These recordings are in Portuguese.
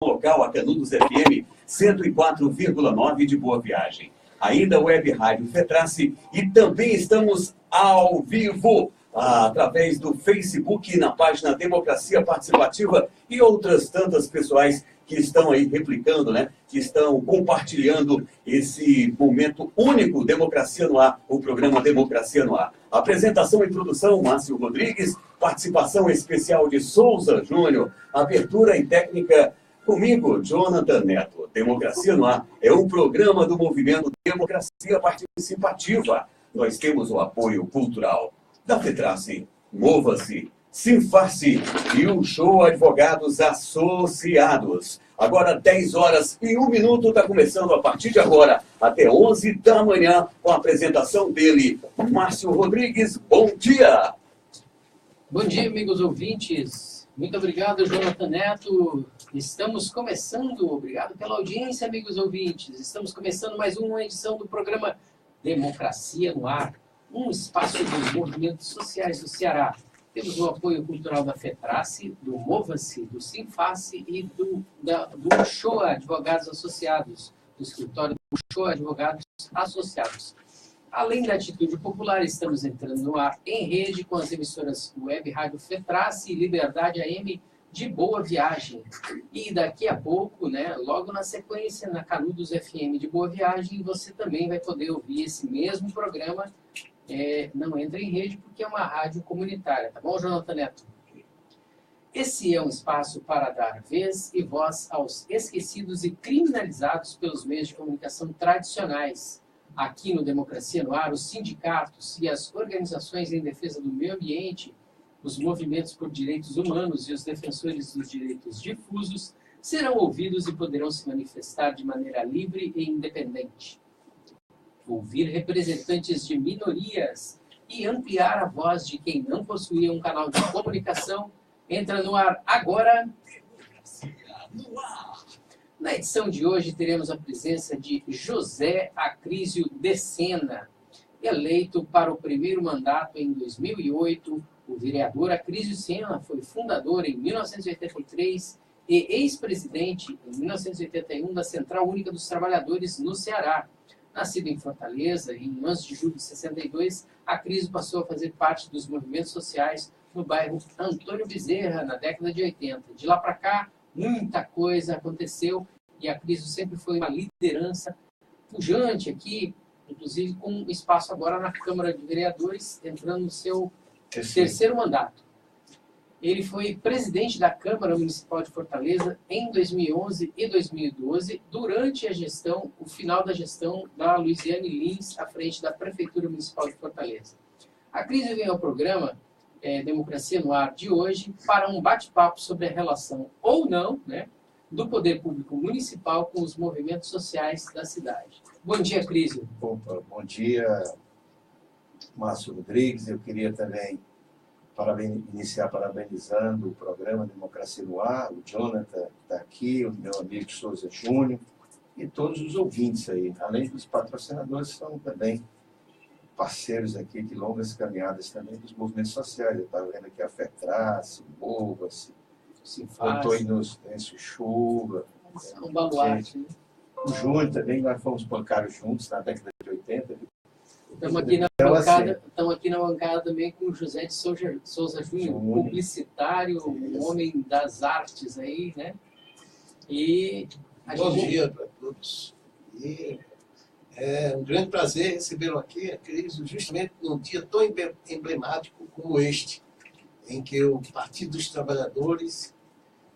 local a Canudos FM 104,9 de Boa Viagem. Ainda Web Rádio Fetrace e também estamos ao vivo através do Facebook na página Democracia Participativa e outras tantas pessoais que estão aí replicando, né? Que estão compartilhando esse momento único Democracia no Ar, o programa Democracia no Ar. Apresentação e produção, Márcio Rodrigues, participação especial de Souza Júnior, abertura e técnica comigo, Jonathan Neto. Democracia no Ar é um programa do movimento Democracia Participativa. Nós temos o apoio cultural da Fetrace, Mova-se, Sinfarce e o Show Advogados Associados. Agora 10 horas e 1 minuto, está começando a partir de agora, até 11 da manhã, com a apresentação dele, Márcio Rodrigues. Bom dia! Bom dia, amigos ouvintes. Muito obrigado, Jonathan Neto. Estamos começando, obrigado pela audiência, amigos ouvintes. Estamos começando mais uma edição do programa Democracia no Ar, um espaço dos movimentos sociais do Ceará. Temos o apoio cultural da Fetrace, do Mova-se, do Sinfarce e do Show Advogados Associados, do escritório do Show Advogados Associados. Além da atitude popular, estamos entrando no ar em rede com as emissoras Web Rádio Fetrace e Liberdade AM de Boa Viagem. E daqui a pouco, né, logo na sequência, na Canudos FM de Boa Viagem, você também vai poder ouvir esse mesmo programa. Não entra em rede porque é uma rádio comunitária, tá bom, Jonathan Neto? Esse é um espaço para dar vez e voz aos esquecidos e criminalizados pelos meios de comunicação tradicionais. Aqui no Democracia no Ar, os sindicatos e as organizações em defesa do meio ambiente, os movimentos por direitos humanos e os defensores dos direitos difusos serão ouvidos e poderão se manifestar de maneira livre e independente. Ouvir representantes de minorias e ampliar a voz de quem não possuía um canal de comunicação entra no ar agora. Na edição de hoje teremos a presença de José Acrísio de Sena. Eleito para o primeiro mandato em 2008, o vereador Acrísio Sena foi fundador em 1983 e ex-presidente em 1981 da Central Única dos Trabalhadores no Ceará. Nascido em Fortaleza, em 11 de julho de 62, Acrísio passou a fazer parte dos movimentos sociais no bairro Antônio Bezerra, na década de 80. De lá para cá, muita coisa aconteceu e Acrísio sempre foi uma liderança pujante aqui, inclusive com espaço agora na Câmara de Vereadores, entrando no seu terceiro mandato. Ele foi presidente da Câmara Municipal de Fortaleza em 2011 e 2012, durante o final da gestão da Luiziane Lins, à frente da Prefeitura Municipal de Fortaleza. Acrísio vem ao programa Democracia no Ar de hoje para um bate-papo sobre a relação, ou não, né, do poder público municipal com os movimentos sociais da cidade. Bom dia, Acrísio. Bom dia, Márcio Rodrigues. Eu queria também iniciar parabenizando o programa Democracia no Ar, o Jonathan está aqui, o meu amigo Souza Júnior e todos os ouvintes aí, além dos patrocinadores, são também parceiros aqui de longas caminhadas também dos movimentos sociais. Eu estava vendo aqui a Fetrace, o Mova-se, o Antônio Chuva, um baluarte, né? O Júnior também, nós fomos bancários juntos na década de 80. Estamos aqui na bancada também com o José de Souza Júnior, publicitário, um homem das artes aí, né? E bom dia para todos. E é um grande prazer recebê-lo aqui, Acrísio, justamente num dia tão emblemático como este, em que o Partido dos Trabalhadores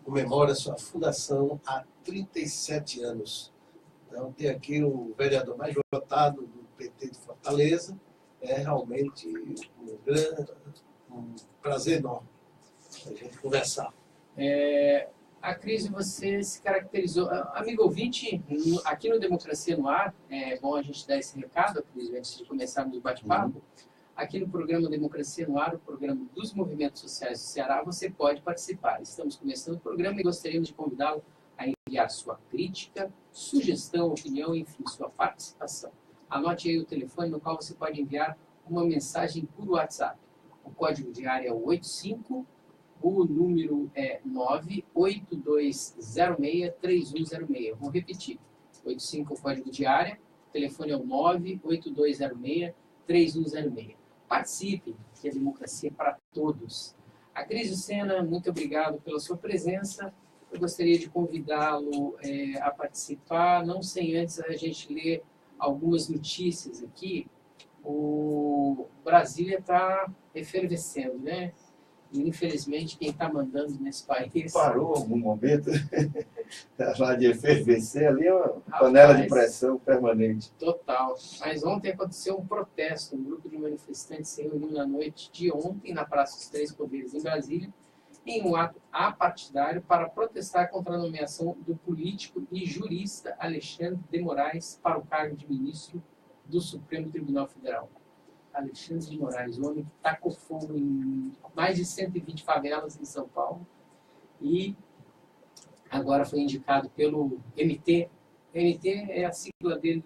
comemora sua fundação há 37 anos. Então, ter aqui o vereador mais votado do PT de Fortaleza é realmente um prazer enorme a gente conversar. Acrísio, você se caracterizou... Amigo ouvinte, aqui no Democracia no Ar, é bom a gente dar esse recado, Acrísio, antes de começarmos o bate-papo. Aqui no programa Democracia no Ar, o programa dos movimentos sociais do Ceará, você pode participar. Estamos começando o programa e gostaríamos de convidá-lo a enviar sua crítica, sugestão, opinião, enfim, sua participação. Anote aí o telefone no qual você pode enviar uma mensagem por WhatsApp. O código de área é o O número é 98206-3106. Vou repetir. 85 é o código de área. O telefone é o 98206-3106. Participe, que a democracia é para todos. Acrisio Sena, muito obrigado pela sua presença. Eu gostaria de convidá-lo a participar, não sem antes a gente ler algumas notícias aqui. O Brasília está efervescendo, né? E, infelizmente, quem está mandando nesse país... Parou algum momento lá de efervescer ali, é uma panela de pressão permanente. Total. Mas ontem aconteceu um protesto, um grupo de manifestantes se reuniu na noite de ontem na Praça dos Três Poderes, em Brasília, em um ato apartidário para protestar contra a nomeação do político e jurista Alexandre de Moraes para o cargo de ministro do Supremo Tribunal Federal. Alexandre de Moraes, o homem que tacou fogo em mais de 120 favelas em São Paulo e agora foi indicado pelo MT. MT é a sigla dele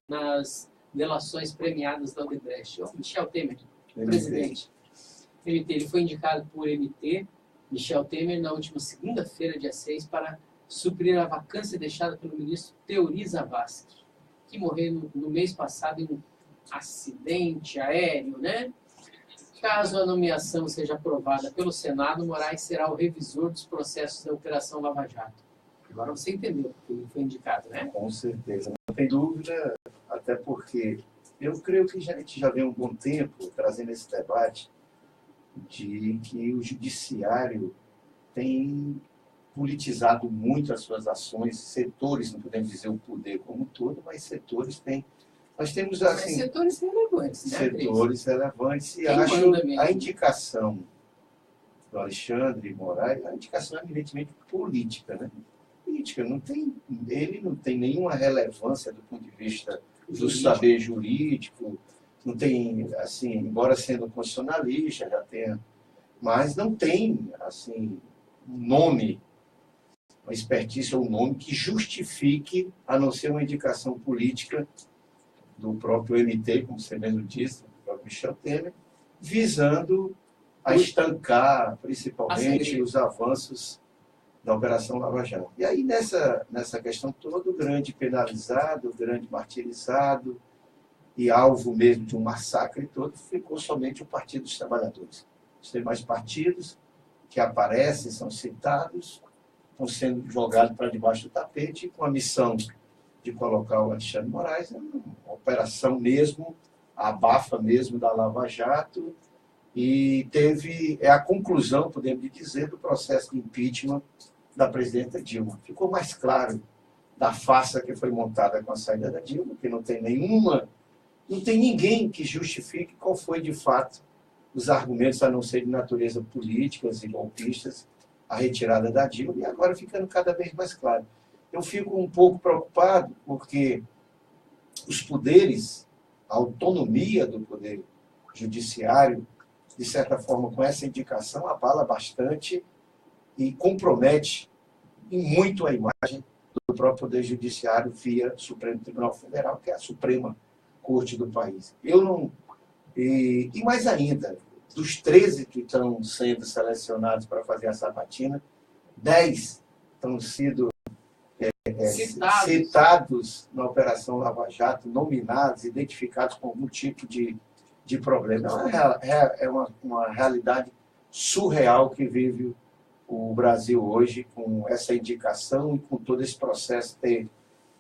nas delações premiadas da Odebrecht. O Michel Temer, presidente. MT, ele foi indicado por MT, Michel Temer, na última segunda-feira, dia 6, para suprir a vacância deixada pelo ministro Teori Zavascki, que morreu no mês passado em um acidente aéreo, né? Caso a nomeação seja aprovada pelo Senado, Moraes será o revisor dos processos da Operação Lava Jato. Agora você entendeu porque ele foi indicado, né? Com certeza, não tem dúvida, até porque eu creio que a gente já vem há um bom tempo trazendo esse debate de que o judiciário tem politizado muito as suas ações, setores, não podemos dizer o poder como um todo, mas setores têm. Nós temos assim, setores relevantes, né? Setores relevantes. E quem acho a indicação do Alexandre de Moraes, a indicação é evidentemente política, né? Política, ele não tem nenhuma relevância do ponto de vista do saber jurídico, não tem, assim, embora sendo constitucionalista, já tenha, mas não tem, assim, um nome, uma expertise ou um nome que justifique, a não ser uma indicação política do próprio MT, como você mesmo disse, do próprio Michel Temer, visando a estancar, principalmente, os avanços da Operação Lava Jato. E aí, nessa questão toda, o grande penalizado, o grande martirizado e alvo mesmo de um massacre todo, ficou somente o Partido dos Trabalhadores. Os demais partidos que aparecem, são citados, estão sendo jogados para debaixo do tapete, com a missão de colocar o Alexandre de Moraes, uma operação mesmo, a abafa mesmo da Lava Jato, e é a conclusão, podemos dizer, do processo de impeachment da presidenta Dilma. Ficou mais claro da farsa que foi montada com a saída da Dilma, que não tem ninguém que justifique qual foi, de fato, os argumentos, a não ser de natureza políticas e golpistas, a retirada da Dilma, e agora ficando cada vez mais claro. Eu fico um pouco preocupado, porque os poderes, a autonomia do poder judiciário, de certa forma, com essa indicação, abala bastante e compromete muito a imagem do próprio Poder Judiciário via Supremo Tribunal Federal, que é a Suprema Corte do país. E mais ainda, dos 13 que estão sendo selecionados para fazer a sabatina, 10 estão sendo citados na Operação Lava Jato, nominados, identificados com algum tipo de problema. É uma realidade surreal que vive o Brasil hoje, com essa indicação e com todo esse processo. Ter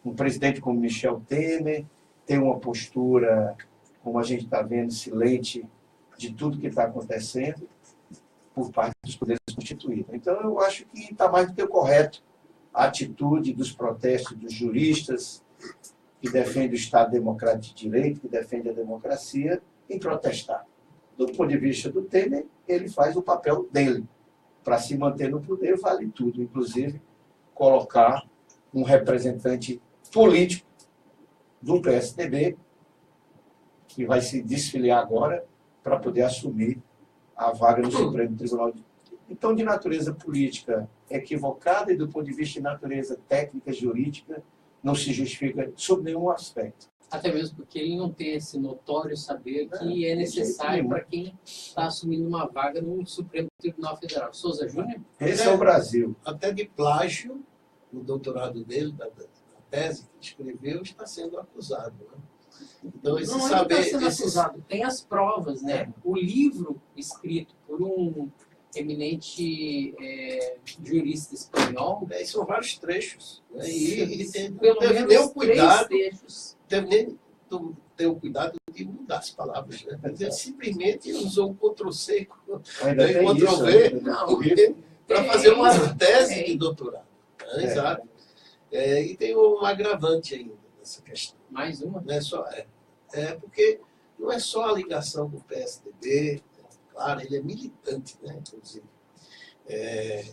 um presidente como Michel Temer, ter uma postura, como a gente está vendo, silente de tudo que está acontecendo por parte dos poderes constituídos. Então, eu acho que está mais do que correto a atitude dos protestos dos juristas que defendem o Estado Democrático de Direito, que defendem a democracia, em protestar. Do ponto de vista do Temer, ele faz o papel dele. Para se manter no poder, vale tudo, inclusive colocar um representante político do PSDB, que vai se desfiliar agora, para poder assumir a vaga no Supremo Tribunal. Então, de natureza política equivocada e do ponto de vista de natureza técnica, jurídica, não se justifica sob nenhum aspecto. Até mesmo porque ele não tem esse notório saber que é necessário para quem está assumindo uma vaga no Supremo Tribunal Federal. Souza Júnior? Esse é o Brasil. Até de plágio, no doutorado dele, da tese que escreveu, está sendo acusado. Né? Então, esse Não saber... está sendo acusado, tem as provas, né? O livro escrito por um eminente jurista espanhol... são vários trechos. Né? E pelo teve menos o cuidado, 3 trechos. teve nem ter o cuidado de mudar as palavras. Né? Ele simplesmente usou um Ctrl-C Ainda e tem Ctrl-V isso, para fazer uma tese é. de doutorado. Né? Exato. E tem um agravante ainda nessa questão. Mais uma? Não é só, porque não é só a ligação com o PSDB, claro, ele é militante, né, inclusive.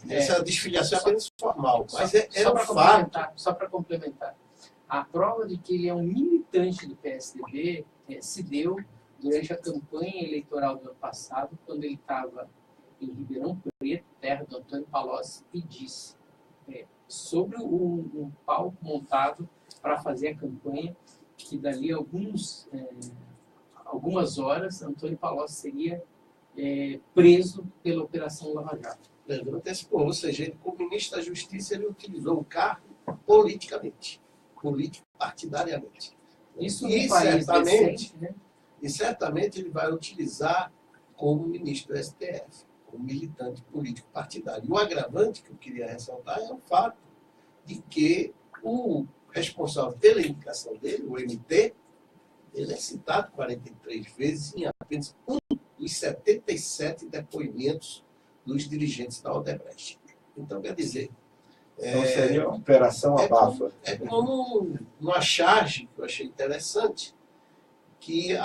Essa desfiliação é apenas formal, mas é um fato. Só para complementar. A prova de que ele é um militante do PSDB se deu durante a campanha eleitoral do ano passado, quando ele estava em Ribeirão Preto, terra do Antônio Palocci, e disse sobre um palco montado para fazer a campanha, que dali algumas horas Antônio Palocci seria preso pela Operação Lava Jato. Antecipou, ou seja, ele, como ministro da Justiça, ele utilizou o cargo politicamente, político-partidariamente. Isso no país decente, né? E certamente ele vai utilizar como ministro do STF, como militante político partidário. E o agravante que eu queria ressaltar é o fato de que o responsável pela indicação dele, o MT, ele é citado 43 vezes em apenas um dos 77 depoimentos dos dirigentes da Odebrecht. Então, quer dizer... Então seria uma operação abafa. É como uma charge que eu achei interessante, que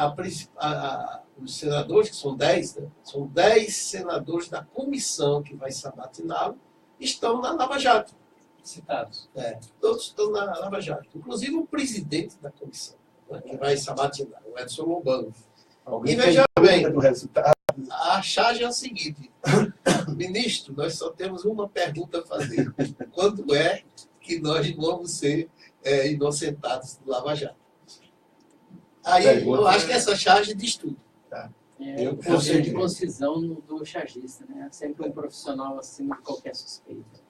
os senadores, que são 10, né? São 10 senadores da comissão que vai sabatiná-lo, estão na Lava Jato. Citados. Todos estão na Lava Jato. Inclusive o presidente da comissão, né, que vai sabatinar, o Edson Lobão. E veja bem, do resultado. a charge é o seguinte: ministro, nós só temos uma pergunta a fazer. Quando é que nós vamos ser inocentados do Lava Jato? Aí eu acho que essa charge diz tudo. O poder de concisão do chargista, né? Sempre um profissional acima de qualquer suspeita.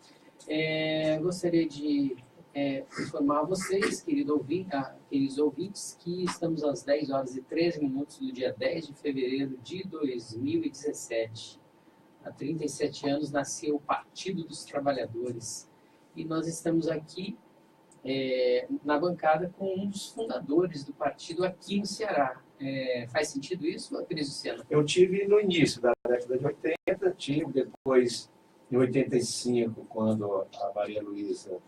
Gostaria de informar a vocês, queridos ouvintes, que estamos às 10 horas e 13 minutos do dia 10 de fevereiro de 2017. Há 37 anos nasceu o Partido dos Trabalhadores. E nós estamos aqui na bancada com um dos fundadores do partido aqui no Ceará. Faz sentido isso, Cris Lucena? Eu tive no início da década de 80, tive depois, em 85, quando a Maria Luísa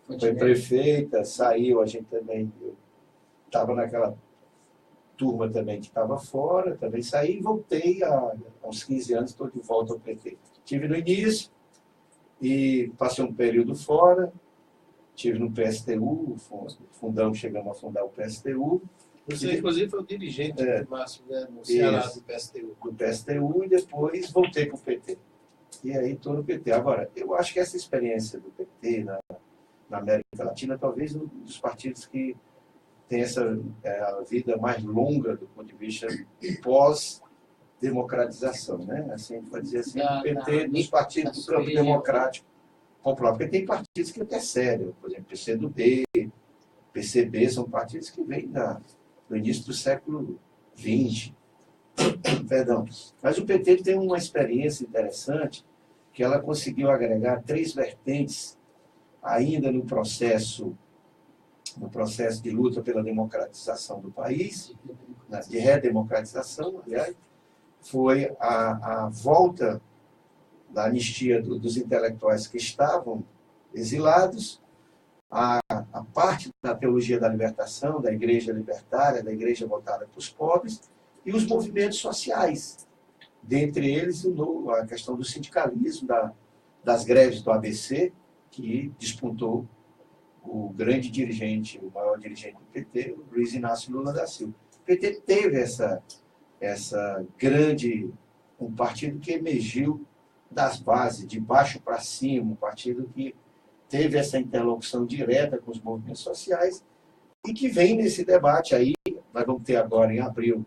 foi prefeita, saiu, a gente também, eu estava naquela turma também que estava fora, também saí e voltei há uns 15 anos, estou de volta ao PT. Tive no início e passei um período fora, tive no PSTU, chegamos a fundar o PSTU. Você, inclusive, foi o dirigente do Márcio, né, no Ceará, do PSTU. Do PSTU, e depois voltei para o PT. E aí estou no PT. Agora, eu acho que essa experiência do PT na América Latina, talvez um dos partidos que tem a vida mais longa do ponto de vista pós-democratização, né? Assim, pode dizer assim, o PT dos partidos do campo democrático popular. Porque tem partidos que até sério, por exemplo, PCdoB, PCB, são partidos que vêm do início do século XX. Perdão. Mas o PT tem uma experiência interessante, que ela conseguiu agregar 3 vertentes ainda no processo de luta pela democratização do país, de redemocratização, aliás, foi a volta da anistia dos intelectuais que estavam exilados, a parte da teologia da libertação, da igreja libertária, da igreja voltada para os pobres, e os movimentos sociais, dentre eles a questão do sindicalismo, das greves do ABC, que despontou o grande dirigente, o maior dirigente do PT, o Luiz Inácio Lula da Silva. O PT teve um partido que emergiu das bases, de baixo para cima, um partido que teve essa interlocução direta com os movimentos sociais e que vem nesse debate aí. Nós vamos ter agora, em abril,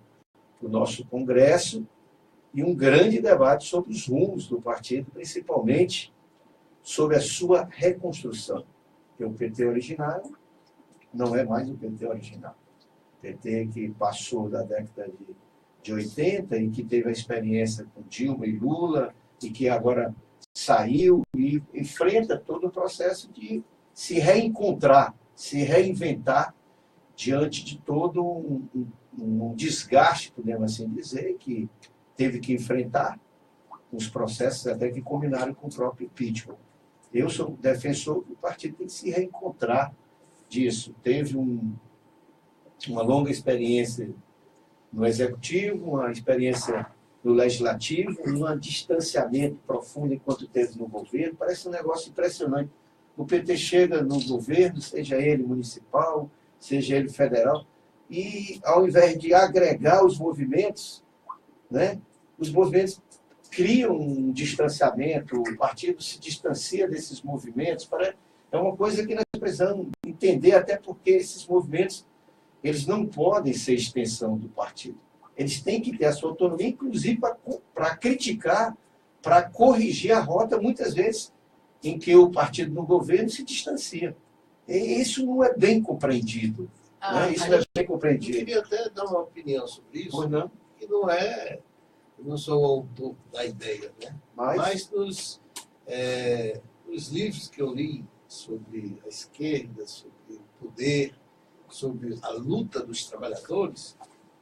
o nosso congresso, e um grande debate sobre os rumos do partido, principalmente sobre a sua reconstrução. Porque o PT originário não é mais o PT original. O PT que passou da década de 80 e que teve a experiência com Dilma e Lula e que agora saiu e enfrenta todo o processo de se reencontrar, se reinventar diante de todo um desgaste, podemos assim dizer, que teve que enfrentar os processos até que culminaram com o próprio impeachment. Eu sou defensor que o partido tem que se reencontrar disso. Teve uma longa experiência no Executivo, uma experiência no Legislativo, um distanciamento profundo enquanto teve no governo. Parece um negócio impressionante. O PT chega no governo, seja ele municipal, seja ele federal, e ao invés de agregar os movimentos, né, os movimentos criam um distanciamento, o partido se distancia desses movimentos. É uma coisa que nós precisamos entender, até porque esses movimentos eles não podem ser extensão do partido. Eles têm que ter a sua autonomia, inclusive para criticar, para corrigir a rota, muitas vezes, em que o partido no governo se distancia. E isso não é bem compreendido. Né? Isso não é bem compreendido. Eu queria até dar uma opinião sobre isso, Pois não? que não é... Eu não sou o autor da ideia, né? Mas nos livros que eu li sobre a esquerda, sobre o poder, sobre a luta dos trabalhadores,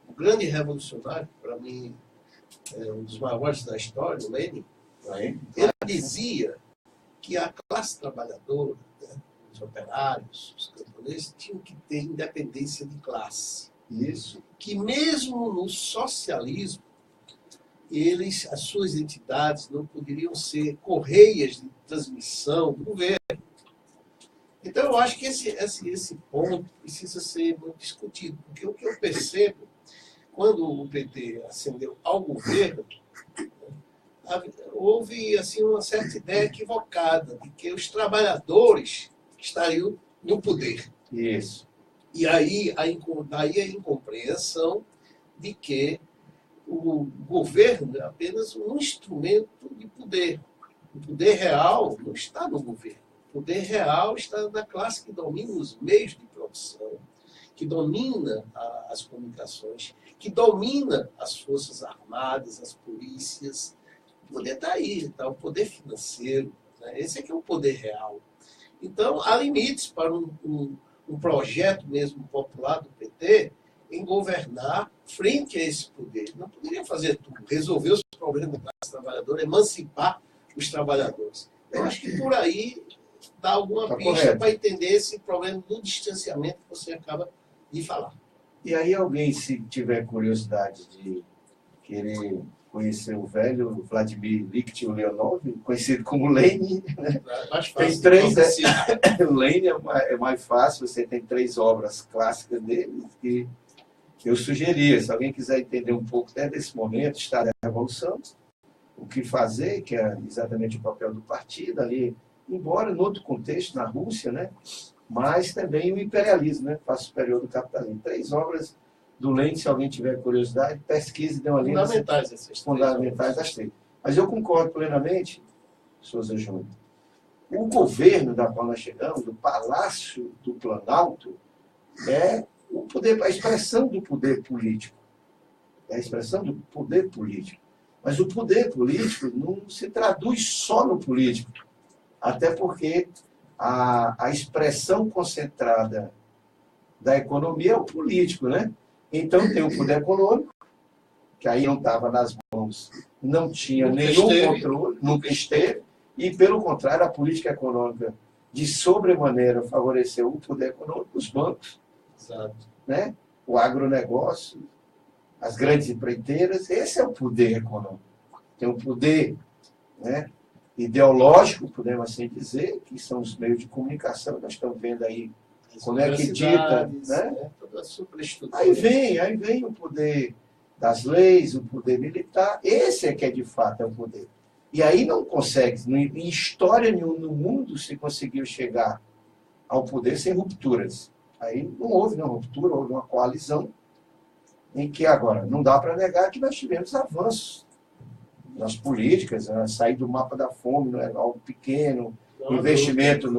o grande revolucionário, para mim, um dos maiores da história, o Lenin, ele dizia que a classe trabalhadora, né, os operários, os camponeses, tinham que ter independência de classe. Isso. Que mesmo no socialismo, as suas entidades não poderiam ser correias de transmissão do governo. Então, eu acho que esse ponto precisa ser muito discutido, porque o que eu percebo, quando o PT ascendeu ao governo, houve assim, uma certa ideia equivocada de que os trabalhadores estariam no poder. Isso. E daí a incompreensão de que o governo é apenas um instrumento de poder. O poder real não está no governo. O poder real está na classe que domina os meios de produção, que domina as comunicações, que domina as forças armadas, as polícias. O poder está aí, está o poder financeiro. Né? Esse é que é o poder real. Então, há limites para um projeto mesmo popular do PT em governar frente a esse poder. Não poderia fazer tudo, resolver os problemas da classe trabalhadora, emancipar os trabalhadores. Eu acho que por aí dá alguma pista para entender esse problema do distanciamento que você acaba de falar. E aí alguém, se tiver curiosidade de querer conhecer o velho Vladimir Ilyich Leonov, conhecido como Lenin, né? Tem três. O Lenin é mais fácil, você tem 3 obras clássicas dele que eu sugeria, se alguém quiser entender um pouco até desse momento, Estado da Revolução, o que fazer, que é exatamente o papel do partido ali, embora em outro contexto, na Rússia, né? Mas também o imperialismo, né? Face superior do capitalismo. 3 obras do Lenin, se alguém tiver curiosidade, pesquise e dê uma lida. Fundamentais essas fundamentais das 3. Mas eu concordo plenamente, Souza Júnior. O governo da qual nós chegamos, do Palácio do Planalto, é o poder, a expressão do poder político. É a expressão do poder político. Mas o poder político não se traduz só no político. Até porque a expressão concentrada da economia é o político, né? Então tem o poder econômico, que aí não estava nas mãos, não tinha nenhum controle, nunca esteve, e pelo contrário, a política econômica de sobremaneira favoreceu o poder econômico, os bancos, Exato. Né? O agronegócio, as grandes empreiteiras, esse é o poder econômico. Tem o poder, né, ideológico, podemos assim dizer, que são os meios de comunicação, nós estamos vendo aí como é que dita, né? Toda a superestrutura. Aí vem o poder das leis, o poder militar, esse é que é de fato é o poder. E aí não consegue, em história nenhuma no mundo se conseguiu chegar ao poder sem rupturas. Aí não houve uma ruptura, houve uma coalizão em que agora não dá para negar que nós tivemos avanços nas políticas, né? Sair do mapa da fome não é algo pequeno, investimento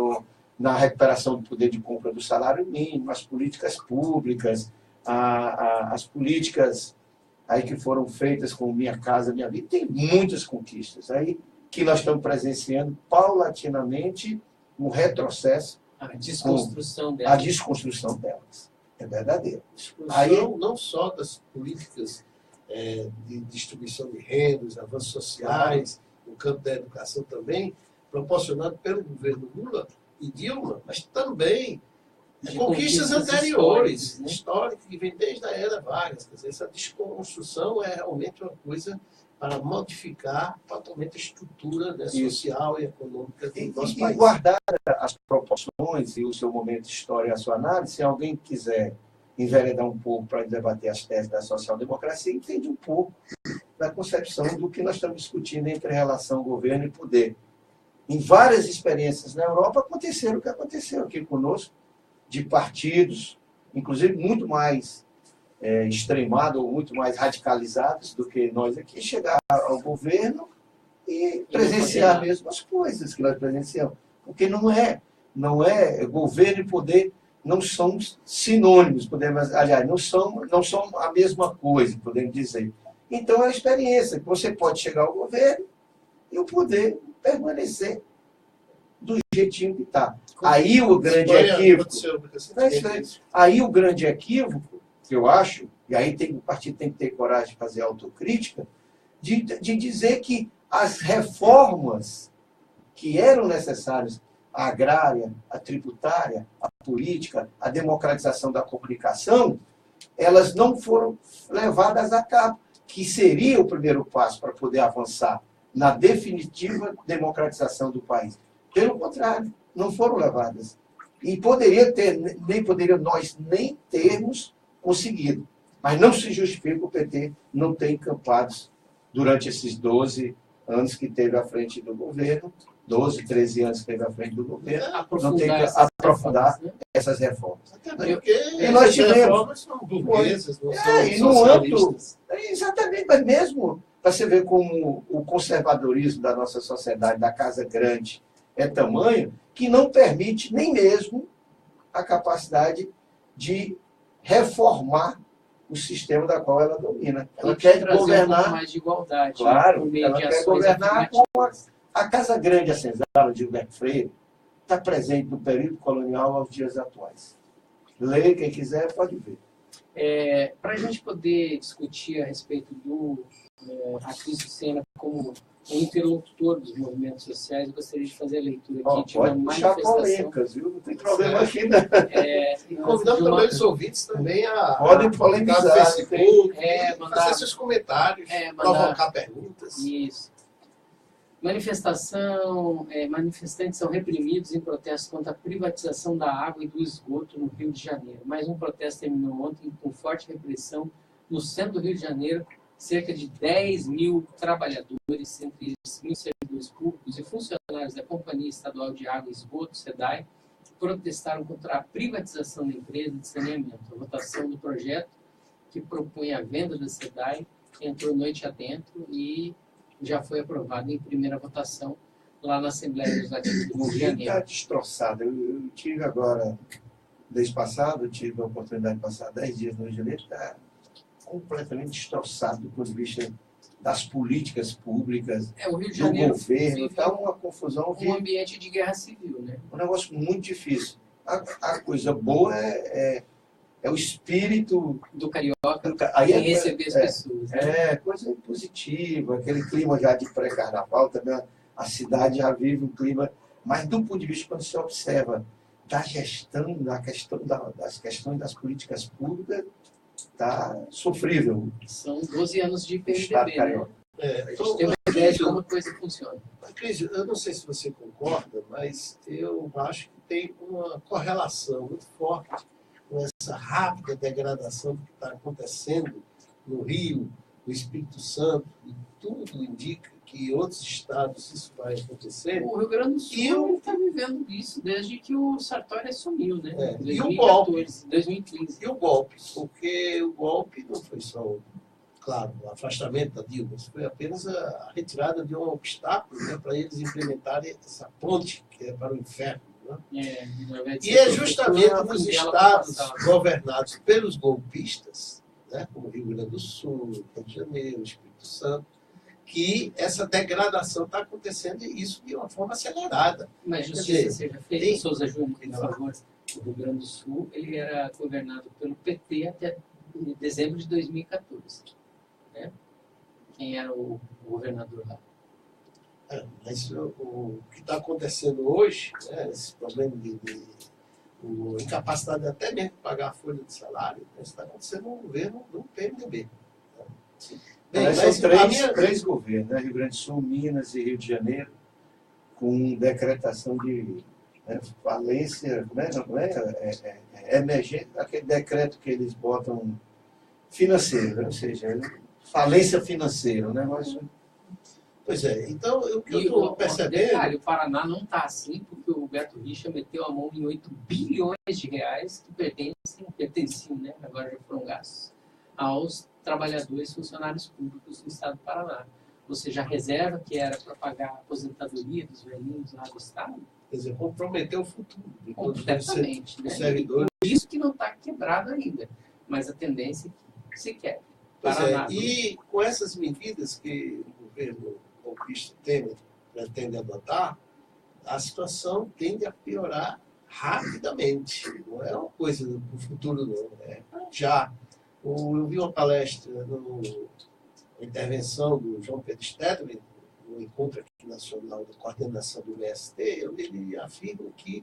na recuperação do poder de compra do salário mínimo, as políticas públicas, as políticas aí que foram feitas com Minha Casa Minha Vida, tem muitas conquistas aí que nós estamos presenciando paulatinamente um retrocesso, a desconstrução a desconstrução delas. É verdadeiro. Aí, não só das políticas de distribuição de rendas, avanços sociais, no campo da educação também, proporcionado pelo governo Lula e Dilma, mas também de conquistas anteriores, históricas, que vem desde a era Vargas. Quer dizer, essa desconstrução é realmente uma coisa para modificar totalmente a estrutura, né, social e econômica do nosso país. E guardar as proporções e o seu momento de história e a sua análise, se alguém quiser enveredar um pouco para debater as teses da social-democracia, entende um pouco da concepção do que nós estamos discutindo entre relação governo e poder. Em várias experiências na Europa aconteceram o que aconteceu aqui conosco, de partidos, inclusive muito mais extremados ou muito mais radicalizados do que nós aqui, chegar ao governo e presenciar as mesmas coisas que nós presenciamos. Porque não é governo e poder não são sinônimos, aliás, não são a mesma coisa, podemos dizer. Então, é a experiência que você pode chegar ao governo e o poder permanecer do jeitinho que está. Aí o grande equívoco. Aí o grande equívoco, que eu acho, e aí o partido tem que ter coragem de fazer autocrítica, de dizer que as reformas que eram necessárias, a agrária, a tributária, a política, a democratização da comunicação, elas não foram levadas a cabo, que seria o primeiro passo para poder avançar na definitiva democratização do país. Pelo contrário, não foram levadas. E nós nem termos conseguido. Mas não se justifica o PT não ter encampado durante esses 12 anos que teve à frente do governo, 12, 13 anos que teve à frente do governo, não tem que aprofundar essas reformas. E nós tivemos reformas são burguesas, não são socialistas. Exatamente, mas mesmo para você ver como o conservadorismo da nossa sociedade, da Casa Grande, é tamanho que não permite nem mesmo a capacidade de reformar o sistema da qual ela domina. Ela quer governar mais de igualdade. Claro, ela quer governar com a Casa Grande, a senzala de Gilberto Freire, está presente do período colonial aos dias atuais. Leia, quem quiser pode ver. Para a gente poder discutir a respeito do Aquiles Sena como um interlocutor dos movimentos sociais, eu gostaria de fazer a leitura aqui de uma manifestação. Polêmicas, viu? Não tem problema aqui, não. E convidando também os ouvintes também a podem polemizar no Facebook, fazer seus comentários, provocar perguntas. Isso. Manifestantes são reprimidos em protestos contra a privatização da água e do esgoto no Rio de Janeiro. Mais um protesto terminou ontem com forte repressão no centro do Rio de Janeiro. Cerca de 10 mil trabalhadores, entre eles 1.000 servidores públicos e funcionários da Companhia Estadual de Água e Esgoto, SEDAI, protestaram contra a privatização da empresa de saneamento. A votação do projeto, que propunha a venda da SEDAI, entrou noite adentro e já foi aprovado em primeira votação lá na Assembleia Legislativa do Rio de Janeiro. Está destroçado. Eu tive agora, mês passado, tive a oportunidade de passar 10 dias no Rio de Janeiro, está completamente destroçado do ponto de vista das políticas públicas, o Rio de Janeiro, do governo. Está uma confusão. Um ambiente de guerra civil, né? Um negócio muito difícil. A coisa boa é o espírito do carioca aí em receber as pessoas. Né? Coisa positiva, aquele clima já de pré-carnaval, também a cidade já vive um clima, mas do ponto de vista, quando se observa da gestão, das questões das políticas públicas, está sofrível. São 12 anos de PMDB, né? A gente tem uma ideia de como a coisa funciona. Cris, eu não sei se você concorda, mas eu acho que tem uma correlação muito forte com essa rápida degradação que está acontecendo no Rio, no Espírito Santo, e tudo indica que outros estados isso vai acontecer. O Rio Grande do Sul E o- está vivendo isso desde que o Sartori assumiu, né? É, e o 2014, 2015. E o golpe, porque o golpe não foi só, claro, o afastamento da Dilma, isso foi apenas a retirada de um obstáculo, né, para eles implementarem essa ponte que é para o inferno. Né? E é justamente nos estados governados pelos golpistas, né, como Rio Grande do Sul, Rio de Janeiro, Espírito Santo, que essa degradação está acontecendo e isso de uma forma acelerada. Mas Quer justiça dizer, seja feita, tem- Souza Júnior, por favor. O Rio Grande do Sul ele era governado pelo PT até dezembro de 2014. Né? Quem era o governador lá? Mas o que está acontecendo hoje, né, esse problema de incapacidade até mesmo de pagar a folha de salário, né, está acontecendo no governo do PMDB. Bem, Mas mas são a minha- três governos, né? Rio Grande do Sul, Minas e Rio de Janeiro, com decretação de falência, como é? Emergente, aquele decreto que eles botam financeiro, né? Ou seja, falência financeira, né? Mas, Pois é, então o que eu E estou percebendo... detalhe, o Paraná não está assim, porque o Beto Richa meteu a mão em 8 bilhões de reais que pertenciam, né? Agora já foram gastos, aos trabalhadores e funcionários públicos do estado do Paraná. Ou seja, a reserva que era para pagar a aposentadoria dos velhinhos lá do estado, Quer dizer, comprometer o futuro de todos os completamente. Né? servidores. Por isso que não está quebrado ainda, mas a tendência é que se quebre. Pois Paraná, é, e com essas medidas que o governo golpista Temer pretende adotar, a situação tende a piorar rapidamente. Não é uma coisa do futuro, não. É já. Eu vi uma palestra, uma intervenção do João Pedro Stedman, no encontro aqui nacional da coordenação do MST, onde ele afirma que,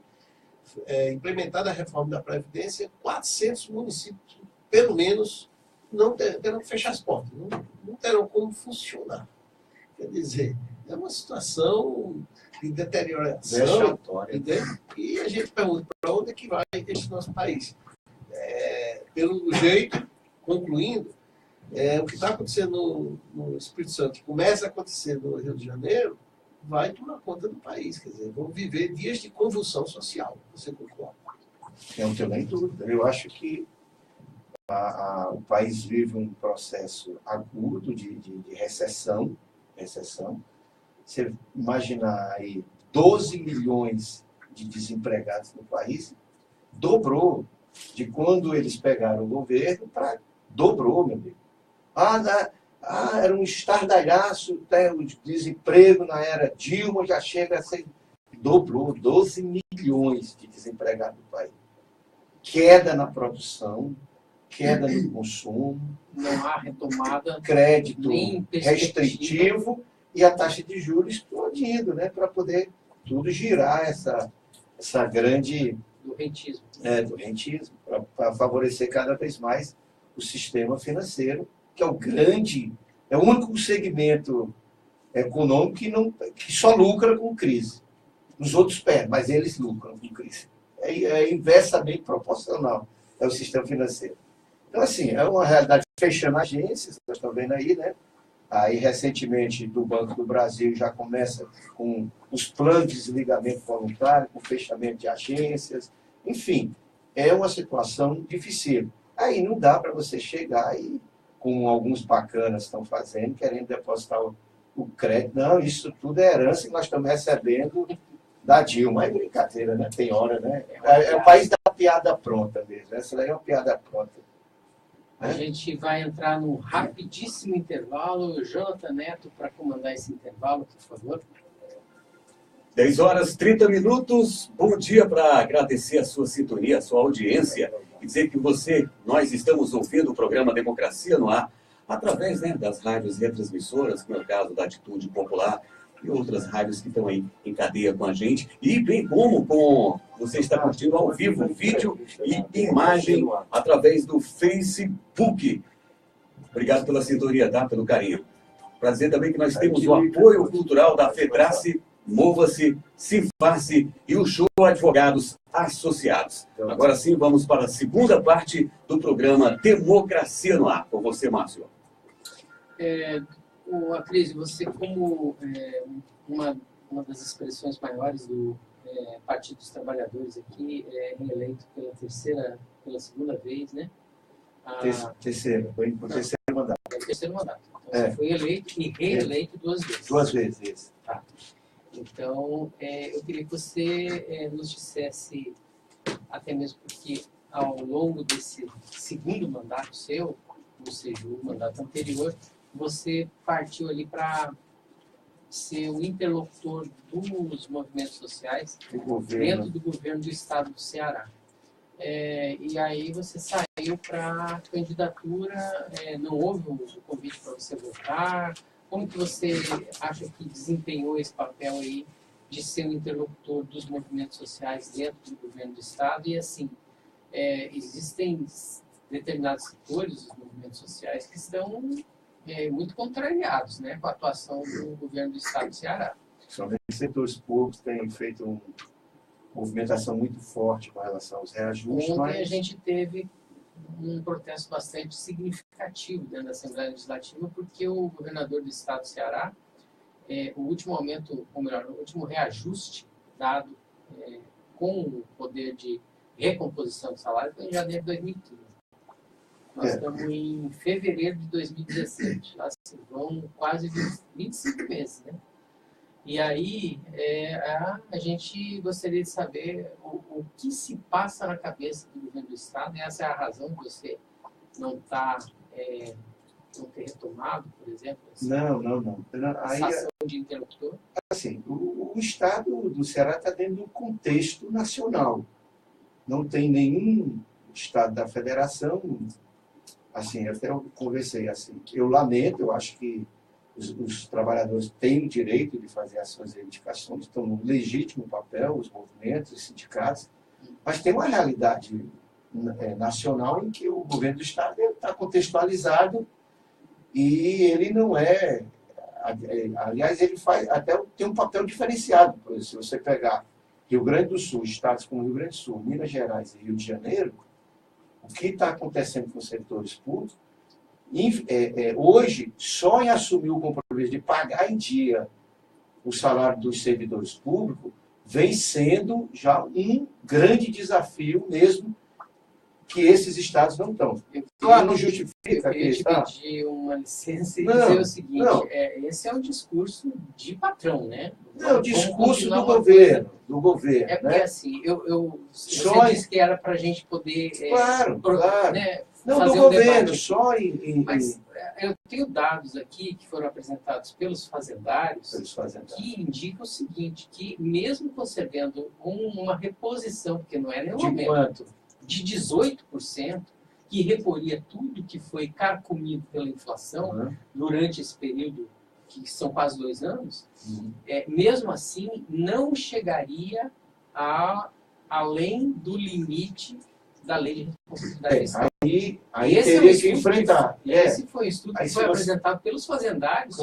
implementada a reforma da Previdência, 400 municípios, pelo menos, não terão que fechar as portas, não terão como funcionar. Quer dizer, é uma situação de deterioração, vexatória. entende? E a gente pergunta para onde é que vai esse nosso país. Pelo jeito, concluindo, o que está acontecendo no Espírito Santo, que começa a acontecer no Rio de Janeiro, vai tomar conta do país. Quer dizer, vamos viver dias de convulsão social. Você concorda? Eu não tenho nem dúvida. Eu acho que o país vive um processo agudo de recessão. Você imaginar aí 12 milhões de desempregados no país, dobrou de quando eles pegaram o governo para dobrou, meu amigo. Era um estardalhaço, o desemprego na era Dilma já chega a ser... Dobrou, 12 milhões de desempregados no país. Queda na produção, queda no consumo, não há retomada, crédito nem perspectiva. restritivo e a taxa de juros explodindo, né, para poder tudo girar essa grande... do rentismo. do rentismo, para favorecer cada vez mais o sistema financeiro, que é o único segmento econômico que só lucra com crise. Os outros perdem, mas eles lucram com crise. É inversamente proporcional, é o sistema financeiro. Então, assim, é uma realidade fechando agências, nós estamos vendo aí, né? Aí, recentemente, do Banco do Brasil já começa com os planos de desligamento voluntário, com fechamento de agências, enfim, é uma situação difícil. Aí não dá para você chegar e, como alguns bacanas estão fazendo, querendo depositar o crédito. Não, isso tudo é herança que nós estamos recebendo da Dilma. É brincadeira, né? Tem hora, né? É o país da piada pronta mesmo. Essa daí é uma piada pronta. A gente vai entrar num rapidíssimo intervalo. Jonathan Neto, para comandar esse intervalo, por favor. 10 horas 30 minutos. Bom dia, para agradecer a sua sintonia, a sua audiência e dizer que nós estamos ouvindo o programa Democracia no Ar através, né, das rádios retransmissoras, como é o caso da Atitude Popular e outras rádios que estão aí em cadeia com a gente. E bem como você está curtindo ao vivo, vídeo e imagem através do Facebook. Obrigado pela sintonia, tá? Pelo carinho. Para dizer também que nós temos o apoio cultural da FETRACE, Mova-se, Sinface e o Show Advogados Associados. Agora sim, vamos para a segunda parte do programa Democracia no Ar. Com você, Márcio. Acrisio, você como uma das expressões maiores do Partido dos Trabalhadores aqui, reeleito pela segunda vez, né? Terceiro, foi o terceiro mandato. Terceiro mandato. Então, você foi eleito e reeleito 2 vezes. 2 vezes, isso. Tá. Então, eu queria que você nos dissesse, até mesmo porque ao longo desse segundo mandato seu, ou seja, o mandato anterior, você partiu ali para ser o interlocutor dos movimentos sociais dentro do governo do estado do Ceará. E aí você saiu para candidatura, não houve o convite para você votar. Como que você acha que desempenhou esse papel aí de ser o interlocutor dos movimentos sociais dentro do governo do estado? E assim, existem determinados setores dos movimentos sociais que estão muito contrariados, né, com a atuação do governo do estado do Ceará. Somente os setores públicos têm feito uma movimentação muito forte com relação aos reajustes. Ontem a gente teve um protesto bastante significativo dentro da Assembleia Legislativa, porque o governador do estado do Ceará, o último aumento, ou melhor, o último reajuste dado com o poder de recomposição do salário foi em janeiro de 2015. Nós estamos em fevereiro de 2017, já vão quase 25 meses, né? E aí, a gente gostaria de saber o que se passa na cabeça do governo do estado, e essa é a razão de você não ter retomado, por exemplo, essa ação de interlocutor. Assim, o estado do Ceará está dentro do contexto nacional. Não tem nenhum estado da federação. Assim, até eu conversei assim, eu lamento, eu acho que os trabalhadores têm o direito de fazer as suas reivindicações, estão no legítimo papel, os movimentos, os sindicatos, mas tem uma realidade nacional em que o governo do estado está contextualizado e ele não é... Aliás, ele tem um papel diferenciado. Por exemplo, se você pegar Rio Grande do Sul, estados como Rio Grande do Sul, Minas Gerais e Rio de Janeiro, o que está acontecendo com os setores públicos, hoje, só em assumir o compromisso de pagar em dia o salário dos servidores públicos, vem sendo já um grande desafio mesmo que esses estados não estão. Claro, não justifica. Eu queria te pedir uma licença e dizer o seguinte, esse é um discurso de patrão, né? Não, o discurso do governo. É porque assim, você disse que era para a gente poder... Claro. Né, não, fazer do governo, só em... Mas eu tenho dados aqui que foram apresentados pelos fazendários, que indicam o seguinte, que mesmo concedendo uma reposição, porque não é nenhum aumento, de 18%, que reporia tudo que foi carcomido pela inflação durante esse período, que são quase 2 anos, mesmo assim não chegaria além do limite da lei de responsabilidade fiscal. Aí teria que enfrentar. Esse foi um estudo que foi apresentado pelos fazendários,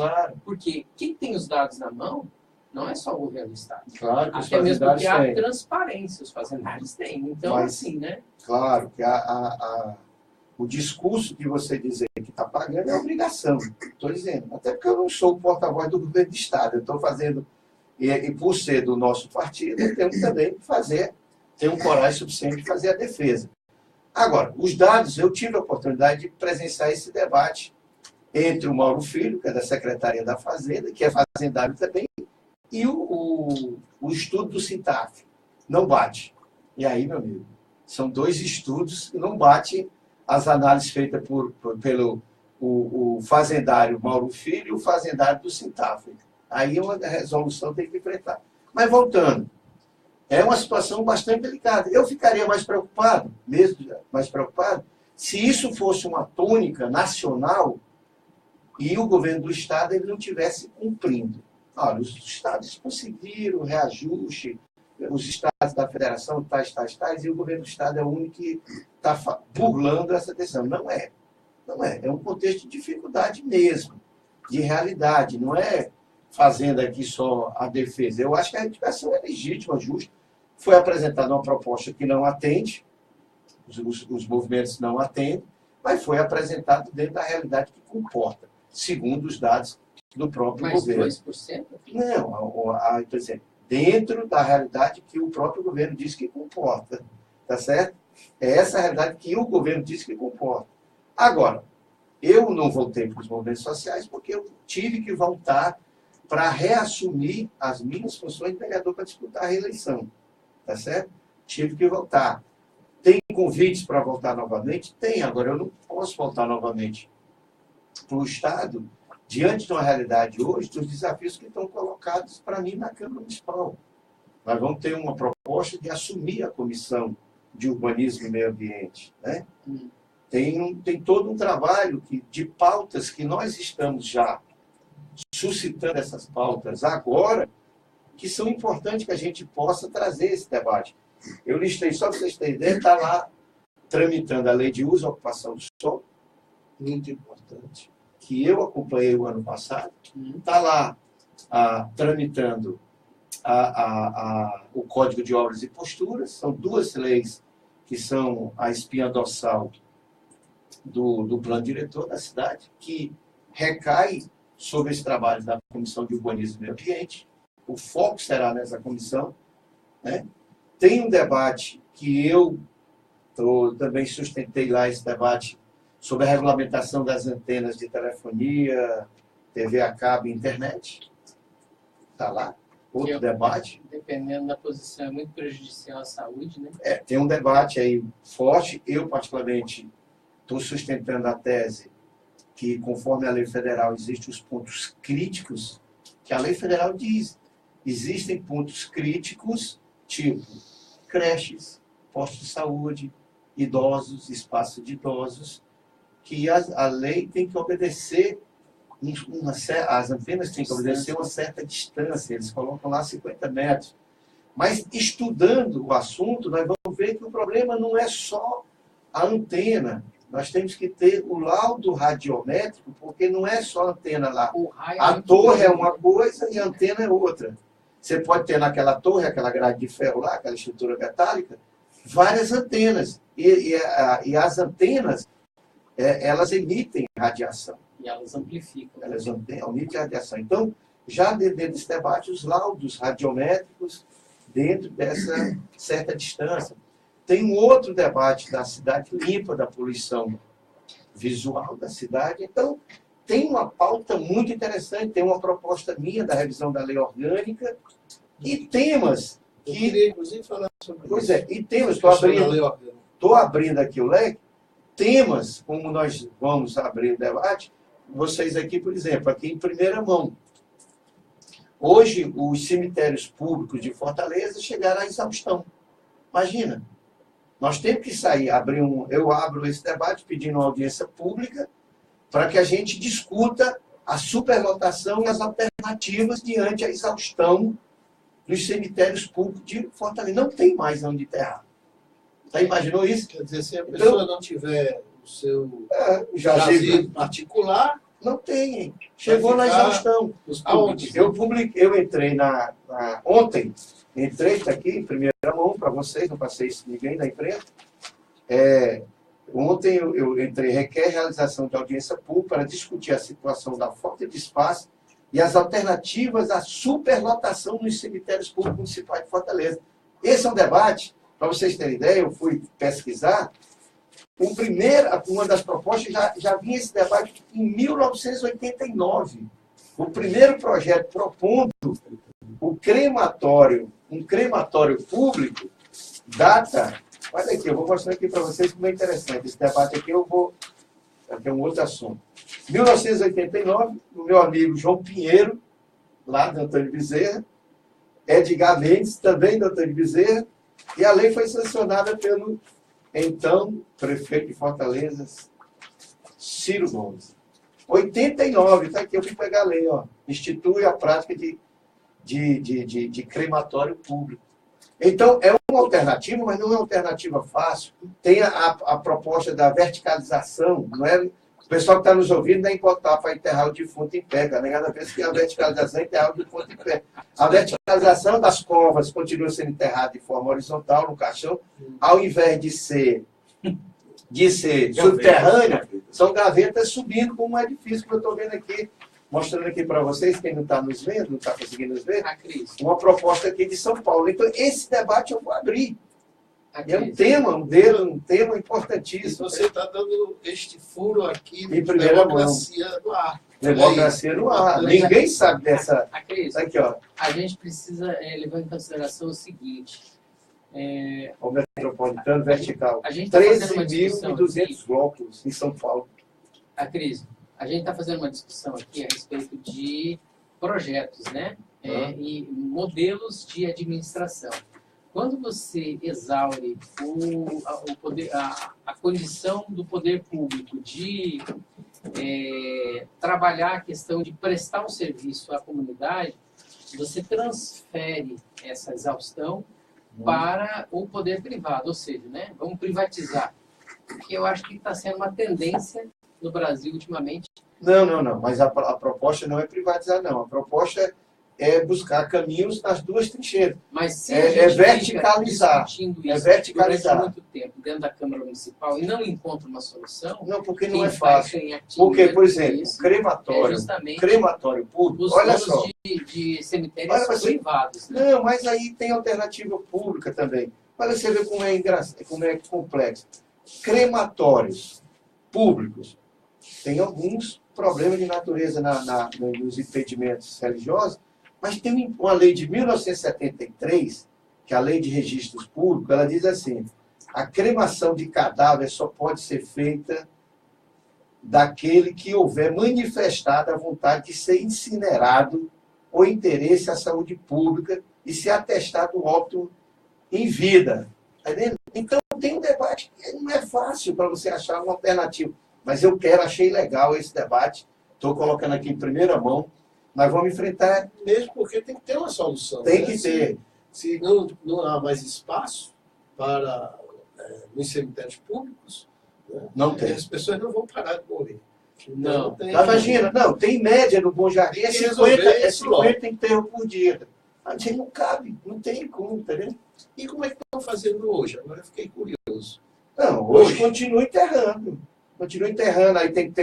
porque quem tem os dados na mão não é só o governo do estado. Claro que até mesmo porque há transparência, os fazendários têm. Então, assim, né? Claro que o discurso que você dizer que está pagando é obrigação. Estou dizendo. Até porque eu não sou o porta-voz do governo do estado. Eu estou fazendo, e por ser do nosso partido, eu tenho também que fazer, tenho coragem suficiente de fazer a defesa. Agora, os dados, eu tive a oportunidade de presenciar esse debate entre o Mauro Filho, que é da Secretaria da Fazenda, que é fazendário também, e o estudo do Sintaf. Não bate. E aí, meu amigo, são 2 estudos que não batem as análises feitas pelo o fazendário Mauro Filho e o fazendário do Sintaf. Aí uma resolução tem que enfrentar. Mas voltando, é uma situação bastante delicada. Eu ficaria mais preocupado, se isso fosse uma tônica nacional e o governo do estado ele não estivesse cumprindo. Olha, os estados conseguiram reajuste, os estados da federação, tais, e o governo do estado é o único que está burlando essa decisão. Não é. É um contexto de dificuldade mesmo, de realidade. Não é fazendo aqui só a defesa. Eu acho que a reivindicação é legítima, justa. Foi apresentada uma proposta que não atende, os movimentos não atendem, mas foi apresentado dentro da realidade que comporta, segundo os dados do próprio Mais governo. 2%? Não, por exemplo, dentro da realidade que o próprio governo diz que comporta, tá certo? É essa a realidade que o governo diz que comporta. Agora, eu não voltei para os movimentos sociais porque eu tive que voltar para reassumir as minhas funções de vereador para disputar a reeleição, tá certo? Tive que voltar. Tem convites para voltar novamente? Tem. Agora, eu não posso voltar novamente para o Estado diante de uma realidade hoje dos desafios que estão colocados para mim na Câmara Municipal. Nós vamos ter uma proposta de assumir a Comissão de Urbanismo e Meio Ambiente, né? Tem todo um trabalho de pautas que nós estamos já suscitando essas pautas agora, que são importantes que a gente possa trazer esse debate. Eu listei, só para vocês terem ideia, está lá tramitando a Lei de Uso e Ocupação do Solo, muito importante, que eu acompanhei o ano passado. Está lá tramitando o Código de Obras e Posturas. São duas leis que são a espinha dorsal do plano diretor da cidade, que recai sobre esse trabalho da Comissão de Urbanismo e Meio Ambiente. O foco será nessa comissão, né? Tem um debate que eu também sustentei lá, esse debate sobre a regulamentação das antenas de telefonia, TV a cabo e internet. Está lá, outro debate. Dependendo da posição, é muito prejudicial à saúde, né? Tem um debate aí forte. Eu, particularmente, estou sustentando a tese que, conforme a lei federal, existem os pontos críticos, que a lei federal diz. Existem pontos críticos, tipo creches, postos de saúde, idosos, espaço de idosos, que a lei tem que obedecer, as antenas têm que obedecer uma certa distância, eles colocam lá 50 metros. Mas, estudando o assunto, nós vamos ver que o problema não é só a antena. Nós temos que ter o laudo radiométrico, porque não é só a antena lá. A torre é uma coisa e a antena é outra. Você pode ter naquela torre, aquela grade de ferro lá, aquela estrutura metálica, várias antenas. E as antenas, elas emitem radiação. E elas amplificam. Elas emitem radiação. Então, já dentro desse debate, os laudos radiométricos dentro dessa certa distância. Tem um outro debate da cidade limpa, da poluição visual da cidade. Então, tem uma pauta muito interessante, tem uma proposta minha da revisão da lei orgânica e temas que... Eu queria, inclusive, falar sobre Pois isso. e temas, estou abrindo aqui o leque, temas, como nós vamos abrir o debate, vocês aqui, por exemplo, aqui em primeira mão. Hoje, os cemitérios públicos de Fortaleza chegaram à exaustão. Imagina, nós temos que sair, eu abro esse debate pedindo uma audiência pública para que a gente discuta a superlotação e as alternativas diante a exaustão dos cemitérios públicos de Fortaleza. Não tem mais onde enterrar. Já imaginou isso? Quer dizer, se a pessoa não tiver o seu jazigo particular, não tem. Chegou na exaustão. Eu entrei ontem, está aqui em primeira mão para vocês, não passei isso ninguém da imprensa. Ontem eu entrei, requer realização de audiência pública para discutir a situação da falta de espaço e as alternativas à superlotação nos cemitérios públicos municipais de Fortaleza. Esse é um debate, para vocês terem ideia, eu fui pesquisar, uma das propostas já vinha esse debate em 1989. O primeiro projeto propondo um crematório público data... Olha aqui, eu vou mostrar aqui para vocês como é interessante. Esse debate aqui é um outro assunto. 1989, o meu amigo João Pinheiro, lá do Antônio Bezerra, Edgar Mendes, também do Antônio Bezerra, e a lei foi sancionada pelo então prefeito de Fortaleza, Ciro Gomes. 89, está aqui, eu fui pegar a lei, ó, institui a prática de crematório público. Então, é uma alternativa, mas não é uma alternativa fácil. Tem a proposta da verticalização, não é? O pessoal que está nos ouvindo nem botar para enterrar o defunto em pé, a negada pensa que a verticalização é enterrar o defunto em pé. A verticalização das covas continua sendo enterrada de forma horizontal no caixão, ao invés de ser subterrânea, são gavetas subindo, como é difícil que eu estou vendo aqui. mostrando aqui para vocês, quem não está nos vendo, não está conseguindo nos ver, A Cris. uma proposta aqui de São Paulo. Então, esse debate eu vou abrir. A É um Cris. tema, um tema E importantíssimo. você está dando este furo aqui Em de primeira democracia no ar. Democracia no ar. Ninguém sabe dessa... A Cris, Aqui, ó. a gente precisa levar em consideração o seguinte. O metropolitano vertical. A gente está fazendo uma discussão 13.200 blocos em São Paulo. A Cris, a gente está fazendo uma discussão aqui a respeito de projetos, né? E modelos de administração. Quando você exaure o poder, a condição do poder público de trabalhar a questão de prestar um serviço à comunidade, você transfere essa exaustão para o poder privado, ou seja, né, vamos privatizar, que eu acho que está sendo uma tendência no Brasil ultimamente. Não, mas a proposta não é privatizar, não. A proposta é buscar caminhos nas duas trincheiras. Mas se É a gente verticalizar. fica discutindo É isso verticalizar. durante muito tempo dentro da Câmara Municipal e não encontra uma solução, Não, porque não quem é vai fácil. ganhar Porque, dinheiro por exemplo, com isso crematório, justamente crematório público, os olha donos só. de cemitérios Olha, você- privados. Né? Não, mas aí tem alternativa pública também. Olha, você vê como é engraçado, como é complexo. Crematórios públicos têm alguns problemas de natureza nos impedimentos religiosos, mas tem uma lei de 1973, que é a Lei de Registros Públicos, ela diz assim: a cremação de cadáver só pode ser feita daquele que houver manifestado a vontade de ser incinerado ou interesse à saúde pública e se atestado o óbito em vida. Tá vendo? Então, tem um debate que não é fácil para você achar uma alternativa. Mas achei legal esse debate. Estou colocando aqui em primeira mão. Nós vamos enfrentar. Mesmo porque tem que ter uma solução. Tem né? que ter. Se não há mais espaço para nos cemitérios públicos, né, Não tem. as pessoas não vão parar de morrer. Não. tem Imagina, não, tem média no Bom Jardim, Tem é que 50, resolver isso logo. 50 enterros por dia. A gente não cabe, não tem como, tá vendo? E como é que estão fazendo hoje? Agora eu fiquei curioso. Não, hoje continua enterrando. Continua enterrando, aí tem que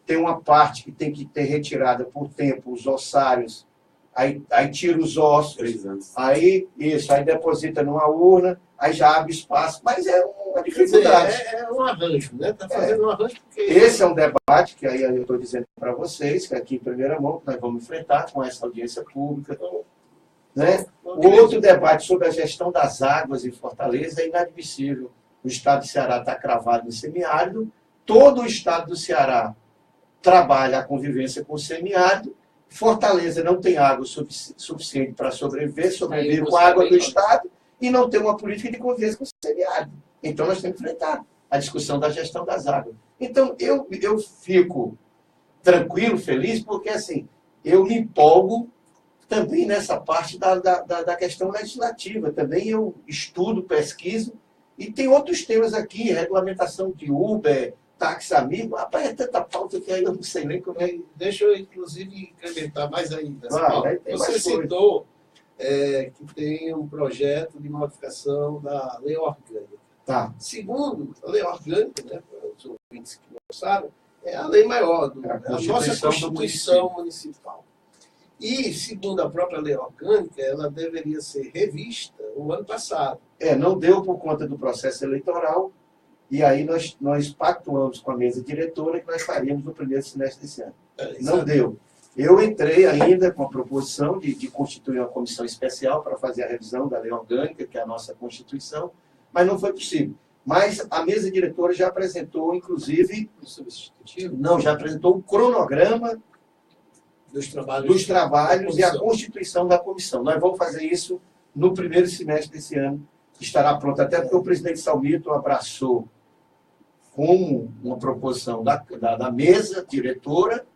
ter uma parte que tem que ter retirada por tempo, os ossários, aí tira os ossos, 3 anos. aí deposita numa urna, aí já abre espaço, mas é uma Quer dizer, dificuldade. é um arranjo, né? Está fazendo um arranjo porque... Esse é um debate que aí eu estou dizendo para vocês, que aqui em primeira mão, que nós vamos enfrentar com essa audiência pública. Né? O outro debate sobre a gestão das águas em Fortaleza é inadmissível. O estado do Ceará está cravado no semiárido, todo o estado do Ceará trabalha a convivência com o semiárido, Fortaleza não tem água suficiente para sobreviver com a água do estado e não tem uma política de convivência com o semiárido. Então nós temos que enfrentar a discussão da gestão das águas. Então eu fico tranquilo, feliz, porque assim, eu me empolgo também nessa parte da questão legislativa. Também eu estudo, pesquiso, e tem outros temas aqui, regulamentação de Uber, táxi amigo. Rapaz, é tanta pauta que aí eu não sei nem como é. Deixa eu, inclusive, incrementar mais ainda. Tem Você mais citou que tem um projeto de modificação da lei orgânica. Tá. Segundo, a lei orgânica, né, para os ouvintes que não sabem, é a lei maior, É a a nossa Constituição do Constituição Municipal. E, segundo a própria lei orgânica, ela deveria ser revista o ano passado. Não deu por conta do processo eleitoral, e aí nós pactuamos com a mesa diretora que nós faríamos no primeiro semestre desse ano. Não deu. Eu entrei ainda com a proposição de constituir uma comissão especial para fazer a revisão da lei orgânica, que é a nossa Constituição, mas não foi possível. Mas a mesa diretora já apresentou, inclusive... O substitutivo? Não, já apresentou um cronograma dos trabalhos e a constituição da comissão. Nós vamos fazer isso no primeiro semestre desse ano. Estará pronto, até porque o presidente Salmito abraçou como uma proposição da mesa diretora,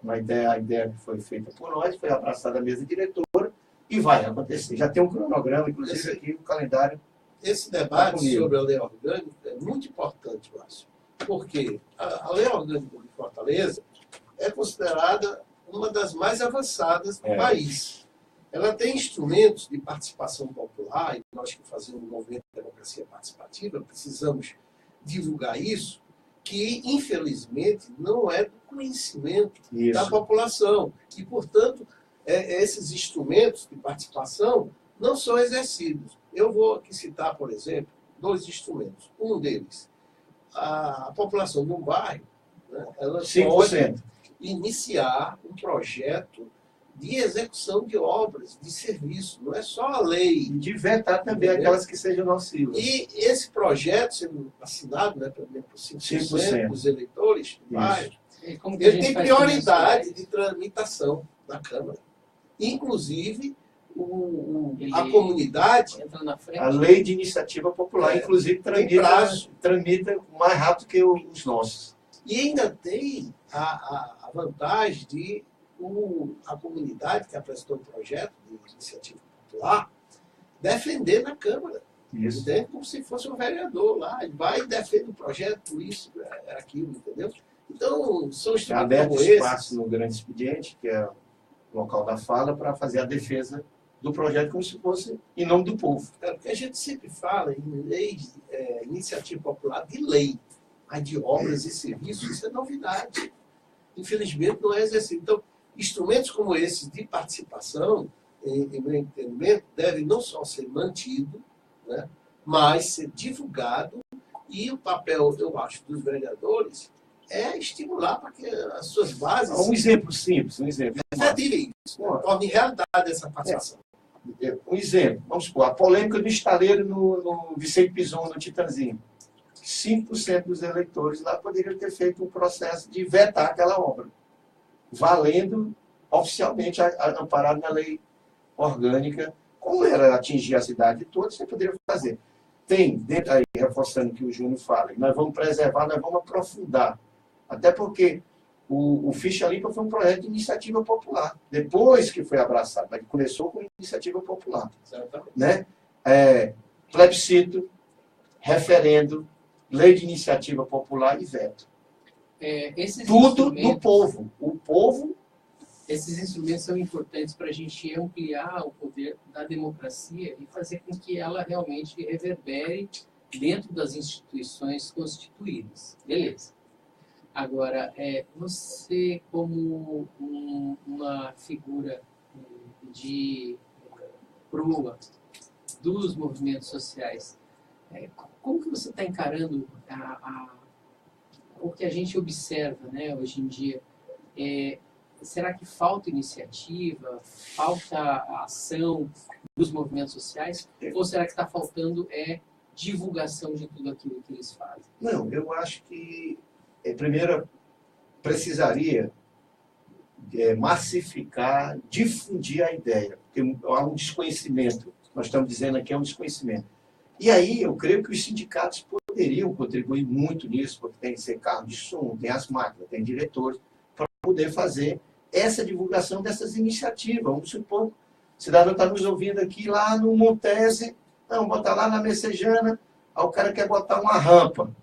a ideia que foi feita por nós, foi abraçada a mesa diretora, e vai acontecer. Já tem um cronograma, inclusive aqui, o calendário. Esse debate sobre a lei orgânica é muito importante, Márcio, porque a lei orgânica de Fortaleza é considerada uma das mais avançadas do país. Ela tem instrumentos de participação popular, e nós que fazemos um movimento de democracia participativa precisamos divulgar isso, que, infelizmente, não é do conhecimento da Isso. população. E, portanto, esses instrumentos de participação não são exercidos. Eu vou aqui citar, por exemplo, 2 instrumentos. Um deles, a população de um bairro, né, ela 5%. pode iniciar um projeto de execução de obras, de serviço. Não é só a lei. E de vetar também aquelas que sejam nocivas. E esse projeto, sendo assinado, né, por 5% dos eleitores do bairro, Como que a ele gente tem faz prioridade isso? de tramitação na Câmara. Inclusive, a Ele comunidade entra na frente. A lei de iniciativa popular, inclusive, prazo. tramita mais rápido que os nossos. e ainda tem a vantagem de a comunidade que apresentou o projeto de iniciativa popular defender na Câmara. Isso. Entende? Como se fosse um vereador lá. Ele vai e defende o projeto, isso, aquilo, entendeu? Então, são É instrumentos aberto como espaço esses. no grande expediente, que é o local da fala, para fazer a defesa do projeto como se fosse em nome do povo. Porque a gente sempre fala em leis, iniciativa popular de lei, mas de obras e serviços, isso é novidade. Infelizmente, não é exercido. Então, instrumentos como esses de participação, em meu entendimento, devem não só ser mantidos, né, mas ser divulgado, e o papel, eu acho, dos vereadores é estimular para que as suas bases Um exemplo simples, um exemplo. efetivem isso, né, tornem realidade essa participação. Um exemplo, vamos supor, a polêmica do estaleiro no Vicente Pison, no Titanzinho. 5% dos eleitores lá poderiam ter feito um processo de vetar aquela obra, valendo oficialmente, amparado na lei orgânica, como era atingir a cidade toda, você poderia fazer. Tem, dentro aí, reforçando o que o Júnior fala, nós vamos preservar, nós vamos aprofundar. Até porque o Ficha Limpa foi um projeto de iniciativa popular, depois que foi abraçado, mas começou com iniciativa popular. Exatamente. Né? Plebiscito, referendo, lei de iniciativa popular e veto. Esses Tudo instrumentos- do povo. O povo, Esses instrumentos são importantes para a gente ampliar o poder da democracia e fazer com que ela realmente reverbere dentro das instituições constituídas. Beleza. Agora, você como uma figura de proa dos movimentos sociais, como que você está encarando o que a gente observa, né, hoje em dia? Será que falta iniciativa, falta ação dos movimentos sociais? Ou será que está faltando divulgação de tudo aquilo que eles fazem? não, eu acho que, primeiro, precisaria massificar, difundir a ideia, porque há um desconhecimento, nós estamos dizendo aqui, é um desconhecimento. E aí, eu creio que os sindicatos poderiam contribuir muito nisso, porque tem que ser carro de som, tem as máquinas, tem diretores, para poder fazer essa divulgação dessas iniciativas. Vamos supor, o cidadão está nos ouvindo aqui lá no Montese, não, botar lá na Messejana, aí o cara quer botar uma rampa,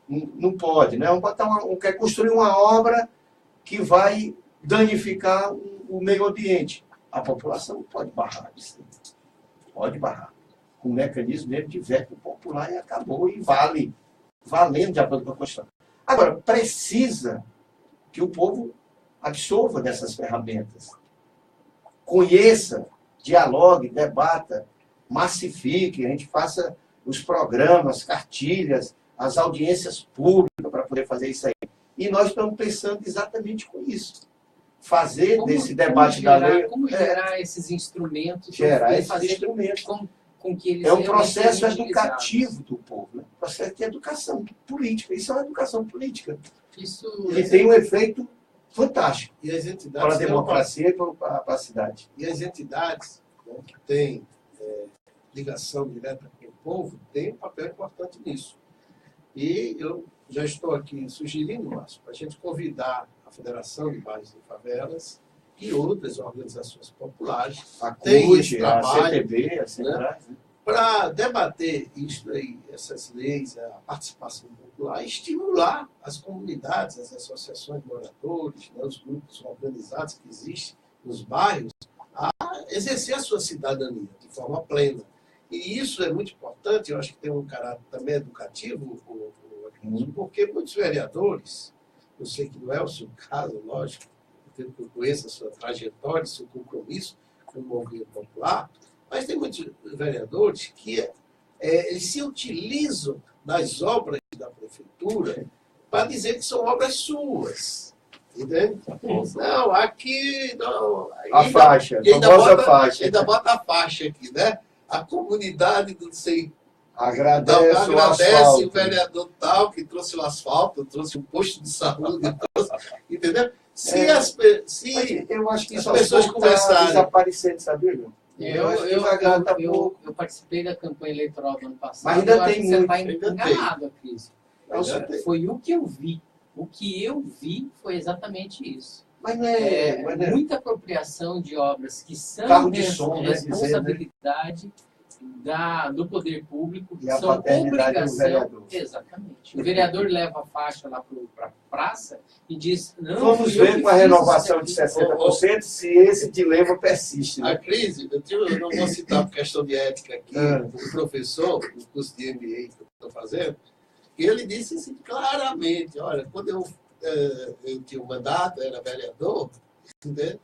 não pode, né? Vamos botar quer construir uma obra que vai danificar o meio ambiente. A população pode barrar isso. Pode barrar. Com um mecanismo mesmo de veto popular e acabou, e valendo de acordo com a Constituição. Agora, precisa que o povo absorva dessas ferramentas. Conheça, dialogue, debata, massifique, a gente faça os programas, cartilhas, as audiências públicas para poder fazer isso aí. E nós estamos pensando exatamente com isso. Fazer desse debate da lei... Como gerar esses instrumentos? Gerar e esses fazer instrumentos. com que eles É um realmente processo sejam educativo do povo, né? Processo de educação política. Isso é uma educação política. Isso Que tem um efeito fantástico E as entidades para a têm democracia e para a cidade. E as entidades, né, que têm ligação direta com o povo têm um papel importante nisso. E eu já estou aqui sugerindo, Márcio, para a gente convidar a Federação de Bairros e Favelas e outras organizações populares A Tem CUT, esse a trabalho, CTB, a Centrais, né? para debater isso aí, essas leis, a participação popular, e estimular as comunidades, as associações de moradores, né, os grupos organizados que existem nos bairros, a exercer a sua cidadania de forma plena. E isso é muito importante, eu acho que tem um caráter também educativo, Porque muitos vereadores, eu sei que não é o seu caso, lógico, eu conheço a sua trajetória, seu compromisso com o movimento popular, mas tem muitos vereadores que eles se utilizam das obras da prefeitura para dizer que são obras suas. Entende? Não, aqui... Não, A faixa, a famosa faixa. Ainda bota a faixa aqui, né? A comunidade do sei. Agradece o vereador tal que trouxe o asfalto, trouxe um posto de saúde, entendeu? Eu acho que as só pessoas conversarem. Desaparecendo, sabia, João? Eu participei da campanha eleitoral do ano passado. Mas ainda eu acho tem que você muito. está enganado, Cris. Foi o que eu vi. O que eu vi foi exatamente isso. Mas não é, muita apropriação de obras que são carro de som, responsabilidade do poder público, e a são paternidade do obrigação. vereador. Exatamente. O vereador leva a faixa lá para a praça e diz: não, vamos ver com a renovação de 60% se esse dilema persiste. Né? A crise, eu não vou citar por questão de ética aqui, o professor, no curso de MBA que eu estou fazendo, ele disse assim, claramente, olha, quando eu tinha um mandato, era vereador, né?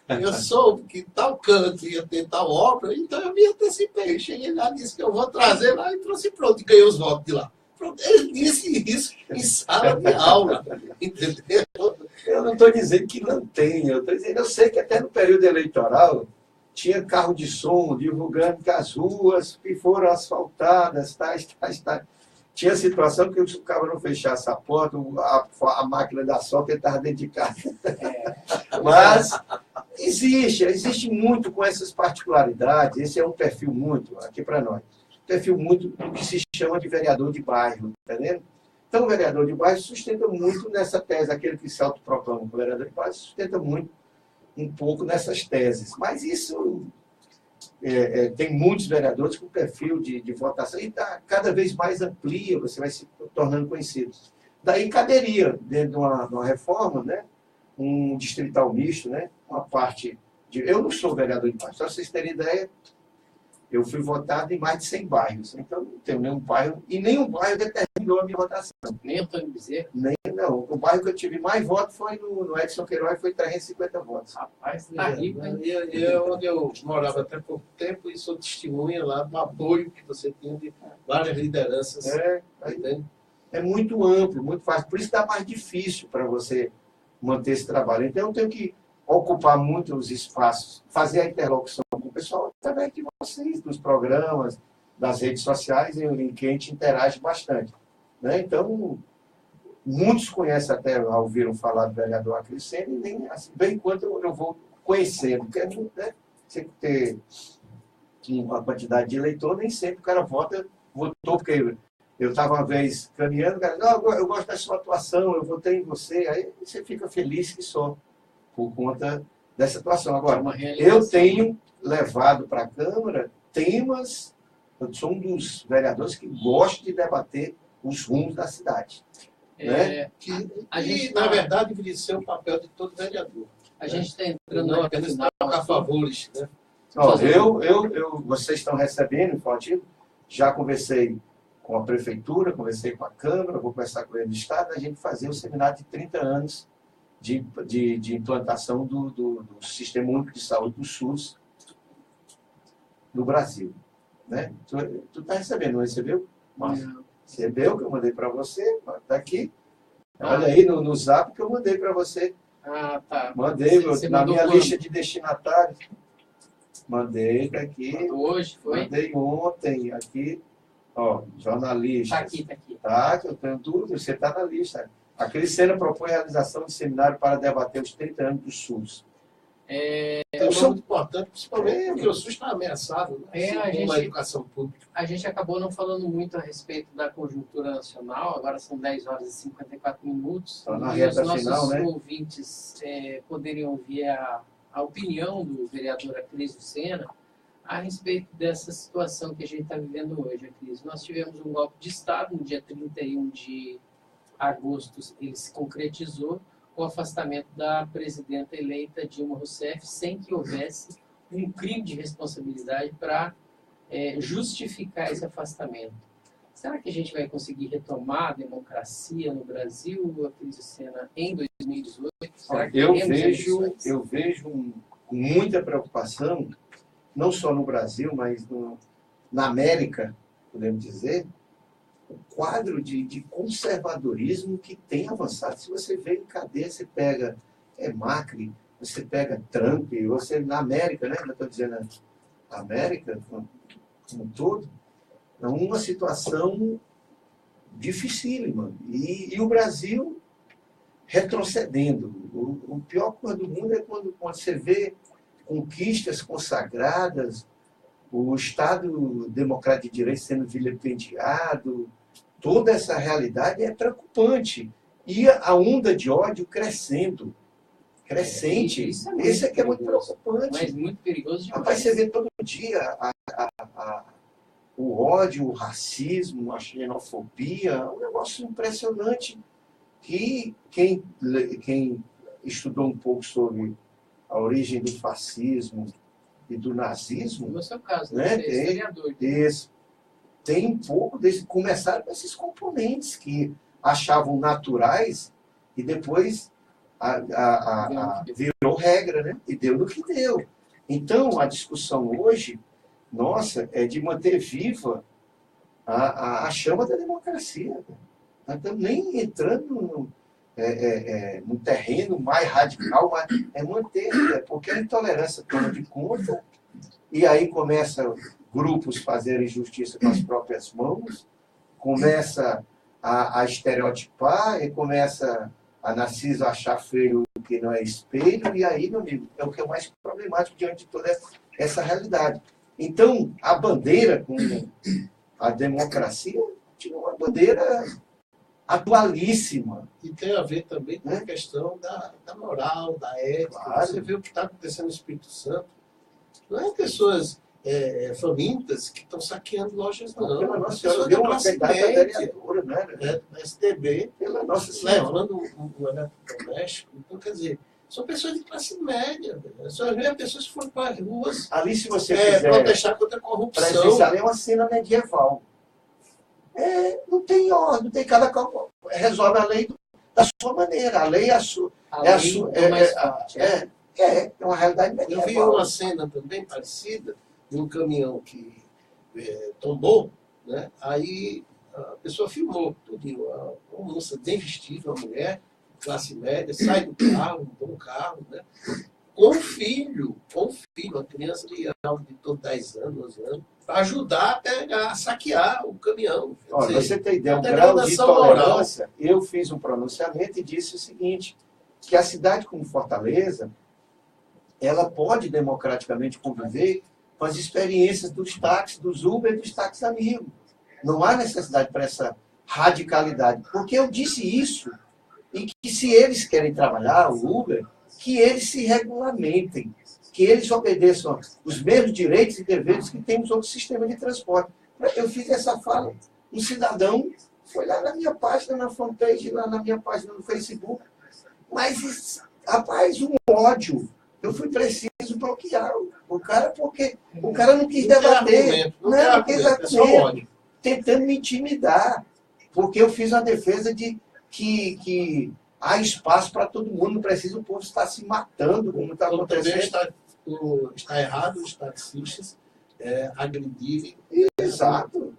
Eu soube que tal canto ia ter tal obra, então eu me antecipei. Cheguei lá, disse que eu vou trazer lá e trouxe pronto, e ganhei os votos de lá. Pronto, ele disse isso em sala de aula, entendeu? Eu não estou dizendo que não tem, eu sei que até no período eleitoral tinha carro de som divulgando que as ruas que foram asfaltadas, tais. Tinha situação que o cara não fechasse a porta, a máquina da solta ele estava dentro de casa. Mas existe muito com essas particularidades. Esse é um perfil muito, aqui para nós, perfil muito do que se chama de vereador de bairro, entendendo? Então, o vereador de bairro sustenta muito nessa tese, aquele que se autoproclama como vereador de bairro sustenta muito um pouco nessas teses. Mas isso... tem muitos vereadores com perfil de votação e cada vez mais amplia, você vai se tornando conhecido. Daí caberia, dentro de uma reforma, né, um distrital misto, né, uma parte de... Eu não sou vereador de bairro, só para vocês terem ideia, eu fui votado em mais de 100 bairros, então não tenho nenhum bairro, e nenhum bairro determinou a minha votação. Nem Antônio Bezerra? Não, o bairro que eu tive mais votos foi no Edson Queiroz, foi 350 votos. Rapaz, tá rico, hein? Onde eu morava até pouco tempo e sou testemunha lá do apoio que você tinha de várias lideranças. É muito amplo, muito fácil. Por isso está mais difícil para você manter esse trabalho. Então, eu tenho que ocupar muitos espaços, fazer a interlocução com o pessoal através de vocês, dos programas, das redes sociais, em que a gente interage bastante. Né? Então, muitos conhecem até, ouviram falar do vereador Acrescendo, e nem assim, bem quanto eu vou conhecendo, porque né, você ter uma quantidade de eleitor, nem sempre o cara votou, porque eu estava uma vez caminhando, o cara disse, não, eu gosto da sua atuação, eu votei em você, aí você fica feliz que só, por conta dessa atuação. Agora, eu tenho levado para a Câmara temas, eu sou um dos vereadores que gosta de debater os rumos da cidade. Né? Na verdade, deveria ser o papel de todo vereador. A gente está entrando não apenas tocar favores. Né? Vocês estão recebendo informativo, já conversei com a Prefeitura, conversei com a Câmara, vou conversar com o governo do Estado, a gente fazer um seminário de 30 anos de implantação do Sistema Único de Saúde do SUS no Brasil. Né? Tu está recebendo, não recebeu? Não. Recebeu, que eu mandei para você, está aqui. Olha aí no zap que eu mandei para você. Ah, tá. Mandei Você na mandou minha quando? lista de destinatários. Mandei aqui. Hoje, foi? Mandei ontem aqui. Ó, jornalista. Está aqui. Tá, que eu tenho tudo, você está na lista. A Cristina propõe a realização de seminário para debater os 30 anos do SUS. É muito importante, principalmente porque o SUS está ameaçado, né? A educação pública. A gente acabou não falando muito a respeito da conjuntura nacional, agora são 10 horas e 54 minutos. Tá na e reta os nossos final, né? ouvintes poderiam ouvir a opinião do vereador Acris Lucena a respeito dessa situação que a gente está vivendo hoje, Acris. Nós tivemos um golpe de Estado no dia 31 de agosto, ele se concretizou, o afastamento da presidenta eleita Dilma Rousseff, sem que houvesse um crime de responsabilidade para justificar esse afastamento. Será que a gente vai conseguir retomar a democracia no Brasil, a crise Sena, em 2018? Será que teremos eleições? Eu vejo com muita preocupação, não só no Brasil, mas na América, podemos dizer, o quadro de conservadorismo que tem avançado. Se você vê em cadeia, você pega Macri, você pega Trump, você na América, né? Eu estou dizendo a América como um todo, é uma situação dificílima. E o Brasil retrocedendo. O pior coisa do mundo é quando você vê conquistas consagradas, o Estado Democrático de Direito sendo vilipendiado. Toda essa realidade é preocupante. E a onda de ódio crescendo. Crescente. Esse é muito preocupante. Mas muito perigoso demais. Rapaz, você vê todo dia o ódio, o racismo, a xenofobia, é um negócio impressionante que quem estudou um pouco sobre a origem do fascismo e do nazismo... No seu caso, né? Você é historiador. Tem um pouco desse... Começaram com esses componentes que achavam naturais e depois virou regra, né? E deu no que deu. Então, a discussão hoje, nossa, é de manter viva a chama da democracia. Nós estamos nem entrando num terreno mais radical, mas é manter, porque a intolerância toma de conta, e aí começa grupos fazerem justiça com as próprias mãos, começa a estereotipar, e começa a Narciso achar feio o que não é espelho, e aí, meu amigo, é o que é mais problemático diante de toda essa realidade. Então, a bandeira com a democracia tinha uma bandeira atualíssima. E tem a ver também com a questão da moral, da ética. Claro. Você vê o que está acontecendo no Espírito Santo. Não é pessoas famintas que estão saqueando lojas, não. Pela Nossa Pessoas Senhora, deu da uma classe verdade da média, vereadora, né? STB, Pela Nossa Senhora. levando o eletrodoméstico. Então, quer dizer, são pessoas de classe média. Só vê pessoas que foram para as ruas Ali, se você quiser protestar contra a corrupção. presenciar, é uma cena medieval. Não tem ordem, não tem cada qual resolve a lei da sua maneira. A lei é a sua. É uma realidade Eu medieval. vi uma cena também parecida de um caminhão que tombou, né? Aí a pessoa filmou tudo, uma moça bem vestida, uma mulher, classe média, sai do carro, um bom carro, né? Com um filho, uma criança de algo de todo 10 anos, 12 anos, para ajudar a saquear o caminhão. Olha, você tem ideia, o grau de degradação tolerância, eu fiz um pronunciamento e disse o seguinte, que a cidade como Fortaleza, ela pode democraticamente conviver com as experiências dos táxis, dos Uber e dos táxis amigos. Não há necessidade para essa radicalidade. Porque eu disse isso, e que se eles querem trabalhar, o Uber, que eles se regulamentem, que eles obedeçam os mesmos direitos e deveres que temos outros sistemas de transporte. Eu fiz essa fala. Um cidadão foi lá na minha página, na fanpage, lá na minha página no Facebook. Mas, rapaz, um ódio. Eu fui preciso bloquear o cara, porque o cara não quis debater. Não quis argumento. Tentando me intimidar. Porque eu fiz uma defesa de que há espaço para todo mundo, não precisa o povo estar se matando, como está acontecendo. Está errado os taxistas agredirem. Exato.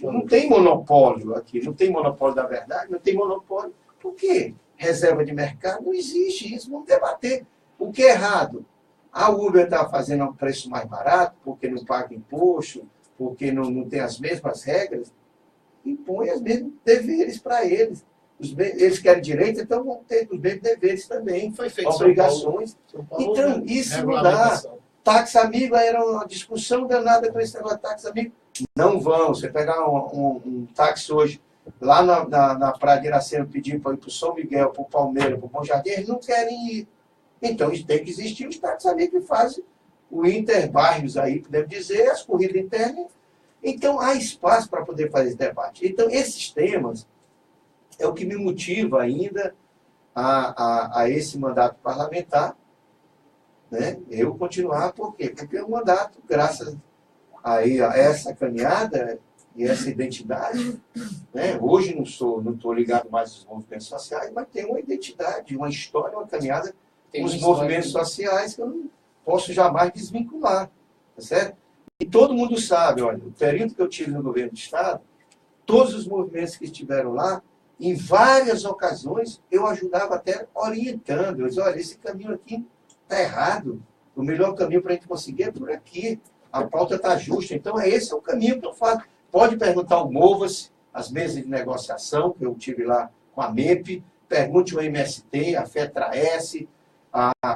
Não tem monopólio aqui, não tem monopólio da verdade, não tem monopólio. Por quê? Reserva de mercado, não existe isso, vamos debater. O que é errado? A Uber está fazendo um preço mais barato, porque não paga imposto, porque não tem as mesmas regras, impõe os mesmos deveres para eles. Eles querem direito, então vão ter os mesmos deveres também, Foi feito obrigações. São Paulo, Então, isso não dá. Táxi amigo era uma discussão danada com esse negócio de táxi amigo. Não vão. Você pegar um táxi hoje, lá na Praia de Iracema, pedir para ir para o São Miguel, para o Palmeiras, para o Bom Jardim, eles não querem ir. Então, tem que existir os táxis amigos que fazem o interbairros aí, podemos dizer, as corridas internas. Então, há espaço para poder fazer esse debate. Então, esses temas é o que me motiva ainda a esse mandato parlamentar, né? Eu continuar, por quê? Porque o mandato, graças a essa caminhada, e essa identidade, né? Hoje não estou ligado mais aos movimentos sociais, mas tem uma identidade, uma história, uma caminhada com os movimentos sociais que eu não posso jamais desvincular, tá certo? E todo mundo sabe, olha, o período que eu tive no governo do Estado, todos os movimentos que estiveram lá, em várias ocasiões, eu ajudava até orientando. Eu dizia, olha, esse caminho aqui está errado. O melhor caminho para a gente conseguir é por aqui. A pauta está justa. Então, esse é o caminho que eu faço. Pode perguntar ao Movas, as mesas de negociação, que eu tive lá com a MEP, pergunte o MST, a FETRA-S,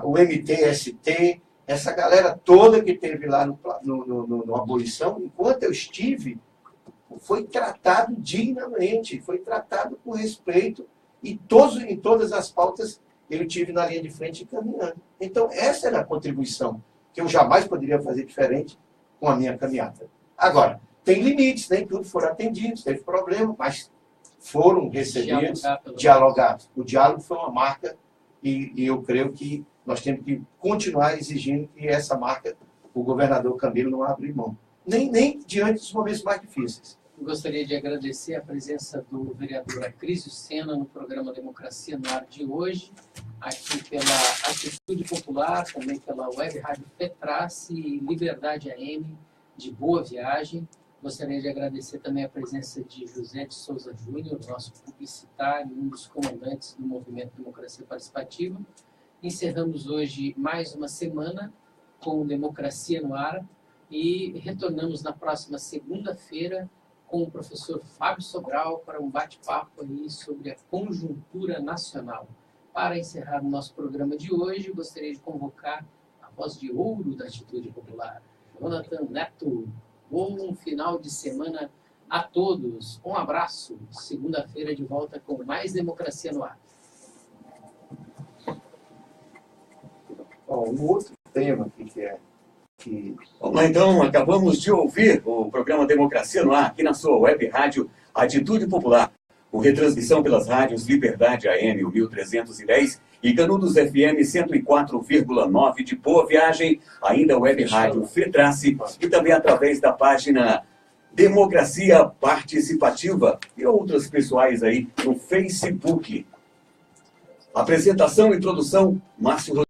o MTST, essa galera toda que teve lá no Abolição, enquanto eu estive, foi tratado dignamente, foi tratado com respeito, e em todas as pautas eu tive na linha de frente caminhando. Então, essa era a contribuição que eu jamais poderia fazer diferente com a minha caminhada. Agora, tem limites, nem tudo foram atendidos, teve problema, mas foram recebidos, dialogados. O diálogo foi uma marca, e eu creio que nós temos que continuar exigindo que essa marca, o governador Camilo não abra mão. Nem diante dos momentos mais difíceis. Gostaria de agradecer a presença do vereador Acrísio Sena no programa Democracia no Ar de hoje, aqui pela Atitude Popular, também pela Web Rádio FETRAS e Liberdade AM de Boa Viagem. Gostaria de agradecer também a presença de José de Souza Júnior, nosso publicitário, um dos comandantes do Movimento Democracia Participativa. Encerramos hoje mais uma semana com Democracia no Ar e retornamos na próxima segunda-feira com o professor Fábio Sobral para um bate-papo aí sobre a conjuntura nacional. Para encerrar o nosso programa de hoje, gostaria de convocar a voz de ouro da Atitude Popular, Jonathan Neto. Bom final de semana a todos. Um abraço. Segunda-feira de volta com mais Democracia no Ar. Bom, um outro tema que Vamos lá, então, acabamos de ouvir o programa Democracia no Ar, aqui na sua web rádio Atitude Popular, com retransmissão pelas rádios Liberdade AM, o 1310, e Canudos FM 104,9 de Boa Viagem, ainda web rádio FETRAS, e também através da página Democracia Participativa e outras pessoais aí no Facebook. Apresentação e produção, Márcio Rodrigues.